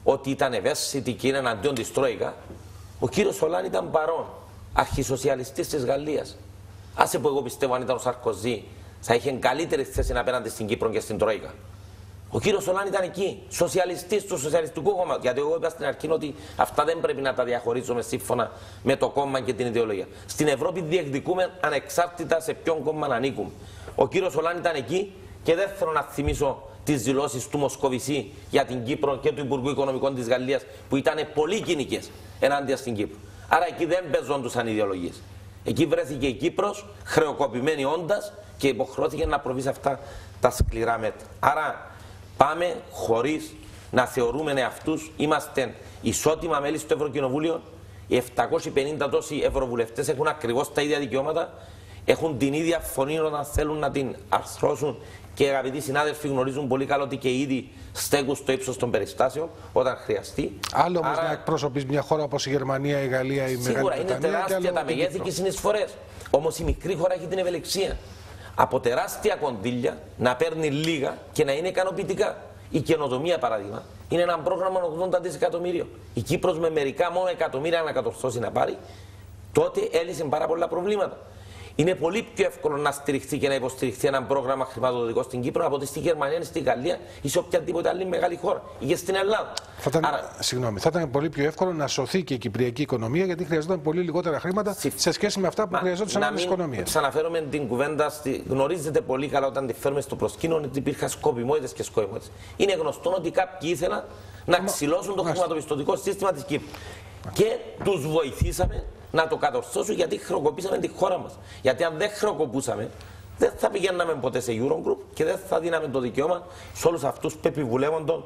ότι ήταν ευαίσθητοι και είναι εναντίον της Τρόικα, ο κύριος Σολάν ήταν παρόν, αρχισοσιαλιστής της Γαλλίας. Άσε που εγώ πιστεύω αν ήταν ο Σαρκοζή, θα είχε καλύτερη θέση απέναντι στην Κύπρο και στην Τρόικα. Ο κύριος Σολάν ήταν εκεί, σοσιαλιστής του Σοσιαλιστικού Κόμματος. Γιατί εγώ είπα στην αρχή ότι αυτά δεν πρέπει να τα διαχωρίζουμε σύμφωνα με το κόμμα και την ιδεολογία. Στην Ευρώπη διεκδικούμε ανεξάρτητα σε ποιον κόμμα να ανήκουμε. Ο κύριος Σολάν ήταν εκεί και δεν θέλω να θυμίσω τις δηλώσεις του Μοσκοβισή για την Κύπρο και του Υπουργού Οικονομικών της Γαλλίας που ήταν πολύ κοινικές ενάντια στην Κύπρο. Άρα εκεί δεν παίζοντουσαν ιδεολογίες. Εκεί βρέθηκε η Κύπρος χρεοκοπημένη όντας και υποχρεώθηκε να προβεί σε αυτά τα σκληρά μέτρα. Άρα πάμε χωρίς να θεωρούμε εαυτούς, είμαστε ισότιμα μέλη στο Ευρωκοινοβούλιο. Οι 750 τόσοι ευρωβουλευτές έχουν ακριβώς τα ίδια δικαιώματα, έχουν την ίδια φωνή όταν θέλουν να την αρθρώσουν. Και αγαπητοί συνάδελφοι γνωρίζουν πολύ καλά ότι και ήδη στέκουν στο ύψος των περιστάσεων όταν χρειαστεί. Άλλο όμως να εκπροσωπείς μια χώρα όπως η Γερμανία, η Γαλλία, η Μεγάλη Βρετανία. Σίγουρα είναι τεράστια τα μεγέθη και οι συνεισφορές. Όμως η μικρή χώρα έχει την ευελιξία από τεράστια κονδύλια να παίρνει λίγα και να είναι ικανοποιητικά. Η καινοτομία, παράδειγμα, είναι ένα πρόγραμμα 80 δισεκατομμύριων. Η Κύπρος με μερικά μόνο εκατομμύρια να κατορθώσει να πάρει, τότε έλυσε πάρα πολλά προβλήματα. Είναι πολύ πιο εύκολο να στηριχθεί και να υποστηριχθεί ένα πρόγραμμα χρηματοδοτικό στην Κύπρο από ότι στη Γερμανία, στη Γαλλία ή σε οποιαδήποτε άλλη μεγάλη χώρα ή και στην Ελλάδα. Θα ήταν πολύ πιο εύκολο να σωθεί και η κυπριακή οικονομία, γιατί χρειαζόταν πολύ λιγότερα χρήματα σε σχέση με αυτά που χρειαζόταν άλλες οικονομίες. Ξαναφέρουμε την κουβέντα, γνωρίζετε πολύ καλά όταν τη φέρουμε στο προσκήνιο ότι υπήρχαν σκοπιμότητες και σκοπιμότητες. Είναι γνωστό ότι κάποιοι ήθελαν να ξυλώσουν το χρηματοπιστωτικό σύστημα της Κύπρου. Και τους βοηθήσαμε να το κατορθώσουν, γιατί χρεοκοπήσαμε τη χώρα μας. Γιατί αν δεν χρεοκοπούσαμε, δεν θα πηγαίναμε ποτέ σε Eurogroup και δεν θα δίναμε το δικαίωμα σε όλους αυτούς που επιβουλεύονταν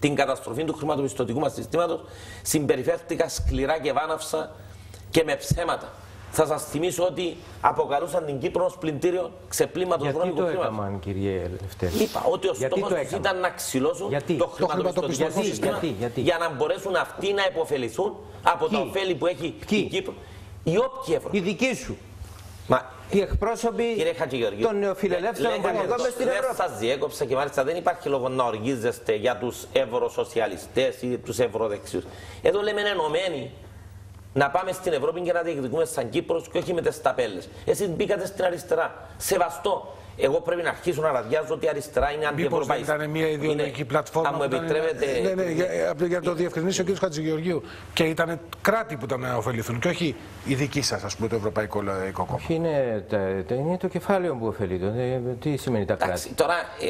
την καταστροφή του χρηματοπιστωτικού μας συστήματος. Συμπεριφέρθηκα σκληρά και βάναυσα και με ψέματα. Θα σας θυμίσω ότι αποκαλούσαν την Κύπρο ως πλυντήριο ξεπλήματος βρώμικου χρήματος. Γιατί το έκαναν, κύριε Λευτέρη? Είπα ότι ο στόχος τους ήταν να ξυλώσουν το χρηματοπιστωτικό σύστημα για να μπορέσουν αυτοί να υποφεληθούν από τα ωφέλη που έχει η Κύπρο. Οι όποιοι Ευρωπαίοι. Οι δικοί σου. Μα, οι εκπρόσωποι των νεοφιλελεύθερων πολιτικών στην Ευρώπη. Δεν σας διέκοψα και μάλιστα δεν υπάρχει λόγο να οργίζεστε για τους ευρωσοσιαλιστές ή τους ευρωδεξιούς. Εδώ λέμε ενωμένοι να πάμε στην Ευρώπη και να διεκδικούμε σαν Κύπρος και όχι με τις ταπέλες. Εσείς μπήκατε στην αριστερά. Σεβαστό. Εγώ πρέπει να αρχίσω να ραδιάζω ότι η αριστερά είναι αντιευρωπαϊκή. Ήταν μια ιδεολογική πλατφόρμα. Αν μου επιτρέπετε. Ναι, για να το διευκρινίσει ο κ. Χατζηγεωργίου. Και ήταν κράτη που ήταν να ωφεληθούν και όχι η δική σας, ας πούμε, το Ευρωπαϊκό Λαϊκό Κόμμα. Είναι το κεφάλαιο που ωφελείται. Τι σημαίνει τα κράτη?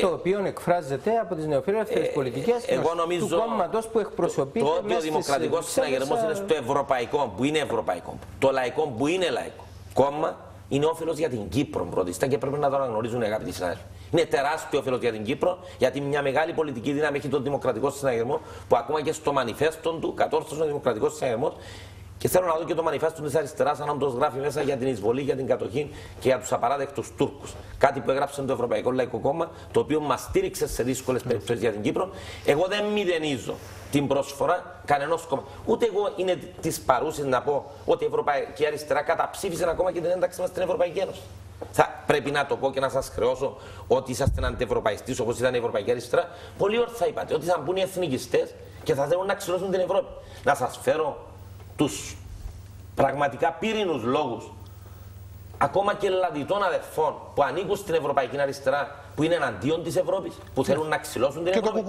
Το οποίο εκφράζεται από τις νεοφιλελεύθερες πολιτικές του κόμματος που εκπροσωπεί. Το ότι ο Δημοκρατικός Συναγερμός είναι στο Ευρωπαϊκό, που είναι Ευρωπαϊκό, το Λαϊκό που είναι Λαϊκό κόμμα, είναι όφελος για την Κύπρο πρώτιστα και πρέπει να το αναγνωρίζουν οι αγαπητοί συνάδελφοι. Είναι τεράστιο όφελος για την Κύπρο, γιατί μια μεγάλη πολιτική δύναμη έχει τον Δημοκρατικό Συναγερμό, που ακόμα και στο μανιφέστο του κατόρθωσε ο Δημοκρατικός Συναγερμός. Και θέλω να δω και το μανιφέστο της αριστεράς, αν όντως γράφει μέσα για την εισβολή, για την κατοχή και για τους απαράδεκτους Τούρκους. Κάτι που έγραψε το Ευρωπαϊκό Λαϊκό Κόμμα, το οποίο μας στήριξε σε δύσκολες περιπτώσεις για την Κύπρο. Εγώ δεν μηδενίζω την προσφορά κανενός κόμμα. Ούτε εγώ είναι της παρούσης να πω ότι η Ευρωπαϊκή Αριστερά καταψήφισε ακόμα και την ένταξη μας στην Ευρωπαϊκή Ένωση. Θα πρέπει να το πω και να σας χρεώσω ότι είσαστε αντιευρωπαϊστής όπως ήταν η Ευρωπαϊκή Αριστερά. Πολύ όρθια είπατε ότι θα μπουν οι εθνικιστές και θα θέλουν να ξυλώσουν την Ευρώπη. Να σας φέρω τους πραγματικά πύρινους λόγους ακόμα και λατιτών αδερφών που ανήκουν στην Ευρωπαϊκή Αριστερά, που είναι εναντίον της Ευρώπης, που θέλουν να ξυλώσουν την Ευρώπη.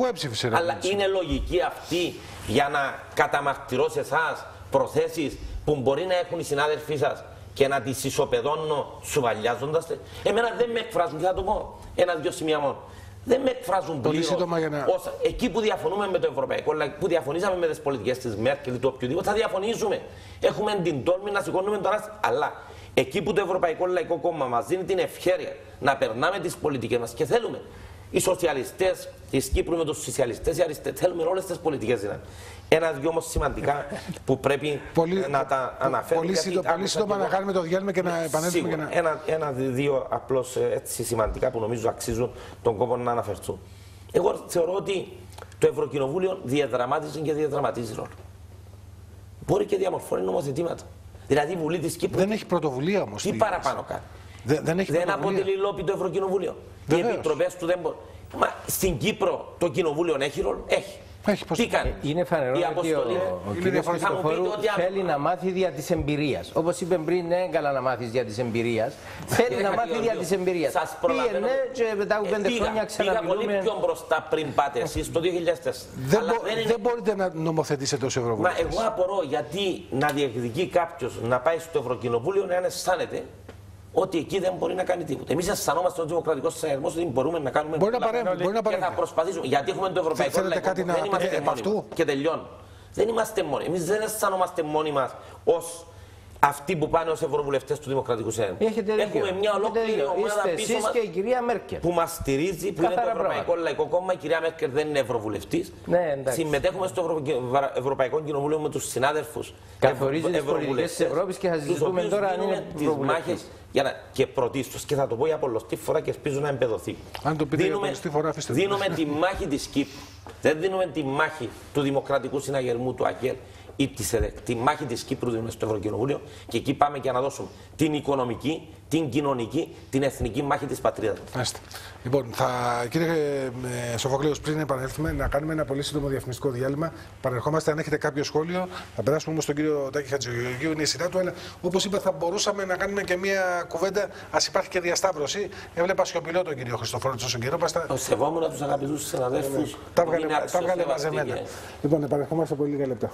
Αλλά είναι λογική αυτή για να καταμαρτυρώσει εσάς προθέσεις που μπορεί να έχουν οι συνάδελφοί σας και να τις ισοπεδώνω σουβαλιάζοντας? Εμένα δεν με εκφράζουν, και θα το πω ένα-δυο σημεία μόνο. Δεν με εκφράζουν πλήρως εκεί που διαφωνούμε με το Ευρωπαϊκό, που διαφωνήσαμε με τις πολιτικές της Μέρκελ ή του οποιοδήποτε, θα διαφωνήσουμε. Έχουμε την τόλμη να σηκώνουμε τον άστη. Αλλά εκεί που το Ευρωπαϊκό Λαϊκό Κόμμα μας δίνει την ευχέρεια να περνάμε τις πολιτικές μας και θέλουμε οι σοσιαλιστές της Κύπρου με τους σοσιαλιστές, οι αριστεροί, θέλουμε όλες τις πολιτικές δυνάμεις. Ένα-δυο όμως σημαντικά που πρέπει να τα αναφέρουμε. Πολύ σύντομα να κάνουμε το διάλειμμα και να επανέλθουμε. Ένα-δύο απλώς έτσι σημαντικά που νομίζω αξίζουν τον κόπο να αναφερθούν. Εγώ θεωρώ ότι το Ευρωκοινοβούλιο διαδραμάτιζε και διαδραματίζει ρόλο. Μπορεί και διαμορφώνει νομοθετήματα. Δηλαδή η Βουλή της Κύπρου. Δεν έχει πρωτοβουλία όμως. Τι παραπάνω κάνει? Δεν αποτελεί λόπι το Ευρωκοινοβούλιο. Οι επιτροπές του δεν μπορούν. Μα στην Κύπρο το Κοινοβούλιο έχει ρόλο? Έχει. Τι κάνει? Είναι φανερό ότι ο κ. Χριστοφορού θέλει να μάθει δια της εμπειρίας. Όπως είπε πριν, είναι καλά να μάθεις δια της εμπειρίας. Θέλει να μάθει δια της εμπειρίας. Πήγαινε και μετά από 5 χρόνια ξαναμιλούμε. Πήγα πολύ πιο μπροστά πριν πάτε εσείς το 2004. Δεν μπορείτε να νομοθετήσετε ως Ευρωβουλευτής. Μα εγώ απορώ γιατί να διεκδικεί κάποιος να πάει στο Ευρωκοινοβούλιο να αισθάνεται ότι εκεί δεν μπορεί να κάνει τίποτα. Εμείς αισθανόμαστε ο Δημοκρατικός Συναγερμός ότι μπορούμε να κάνουμε. Μπορεί να παρέμβει. Και θα προσπαθήσουμε. Γιατί έχουμε το Ευρωπαϊκό Λαϊκό Κόμμα. Δεν είμαστε μόνοι. Και τελειώνω. Δεν είμαστε μόνοι. Εμείς δεν αισθανόμαστε μόνοι μας ως αυτοί που πάνε ως ευρωβουλευτές του Δημοκρατικού Συναγερμού. Έχουμε μια ολόκληρη ομάδα πίσω μας και η κυρία Μέρκελ που μας στηρίζει, που είναι το Ευρωπαϊκό Λαϊκό Κόμμα. Η κυρία Μέρκελ δεν είναι ευρωβουλευτής. Συμμετέχουμε στο Ευρωπαϊκό Κοινοβούλιο με τους συνάδελφους. Καθορίζει τις πολιτικές της Ευρώπης και θα συζητούμε τώρα αν είναι ευρωβουλευτής. Και πρωτίστως, και θα το πω για πολλωστή φορά και ελπίζω να εμπεδοθεί. Αν το πείτε για πολλωστή φορά, αφήστε το. Δίνουμε τη μάχη της Κύπρου. Δεν δίνουμε τη μάχη του Δημοκρατικού Συναγερμού του ΑΚΕΛ. ή τη μάχη της Κύπρου στο Ευρωκοινοβούλιο και εκεί πάμε και να δώσουμε την οικονομική, την κοινωνική, την εθνική μάχη της πατρίδας. Λοιπόν, κύριε Σοφοκλέους, πριν επανέλθουμε, να κάνουμε ένα πολύ σύντομο διαφημιστικό διάλειμμα. Παρερχόμαστε, αν έχετε κάποιο σχόλιο. Θα περάσουμε όμως στον κύριο Τάκη Χατζηγεωργίου, είναι η σειρά του. Αλλά όπως είπα, θα μπορούσαμε να κάνουμε και μια κουβέντα. Ας υπάρχει και διασταύρωση. Έβλεπα σιωπηλό τον κύριο Χριστοφόρο τόσο καιρό. Σεβόμουν τους αγαπητούς συναδέλφους. Τα βγάλε μαζεμένα. Λοιπόν, επανερχόμαστε πολύ λίγα λεπτά.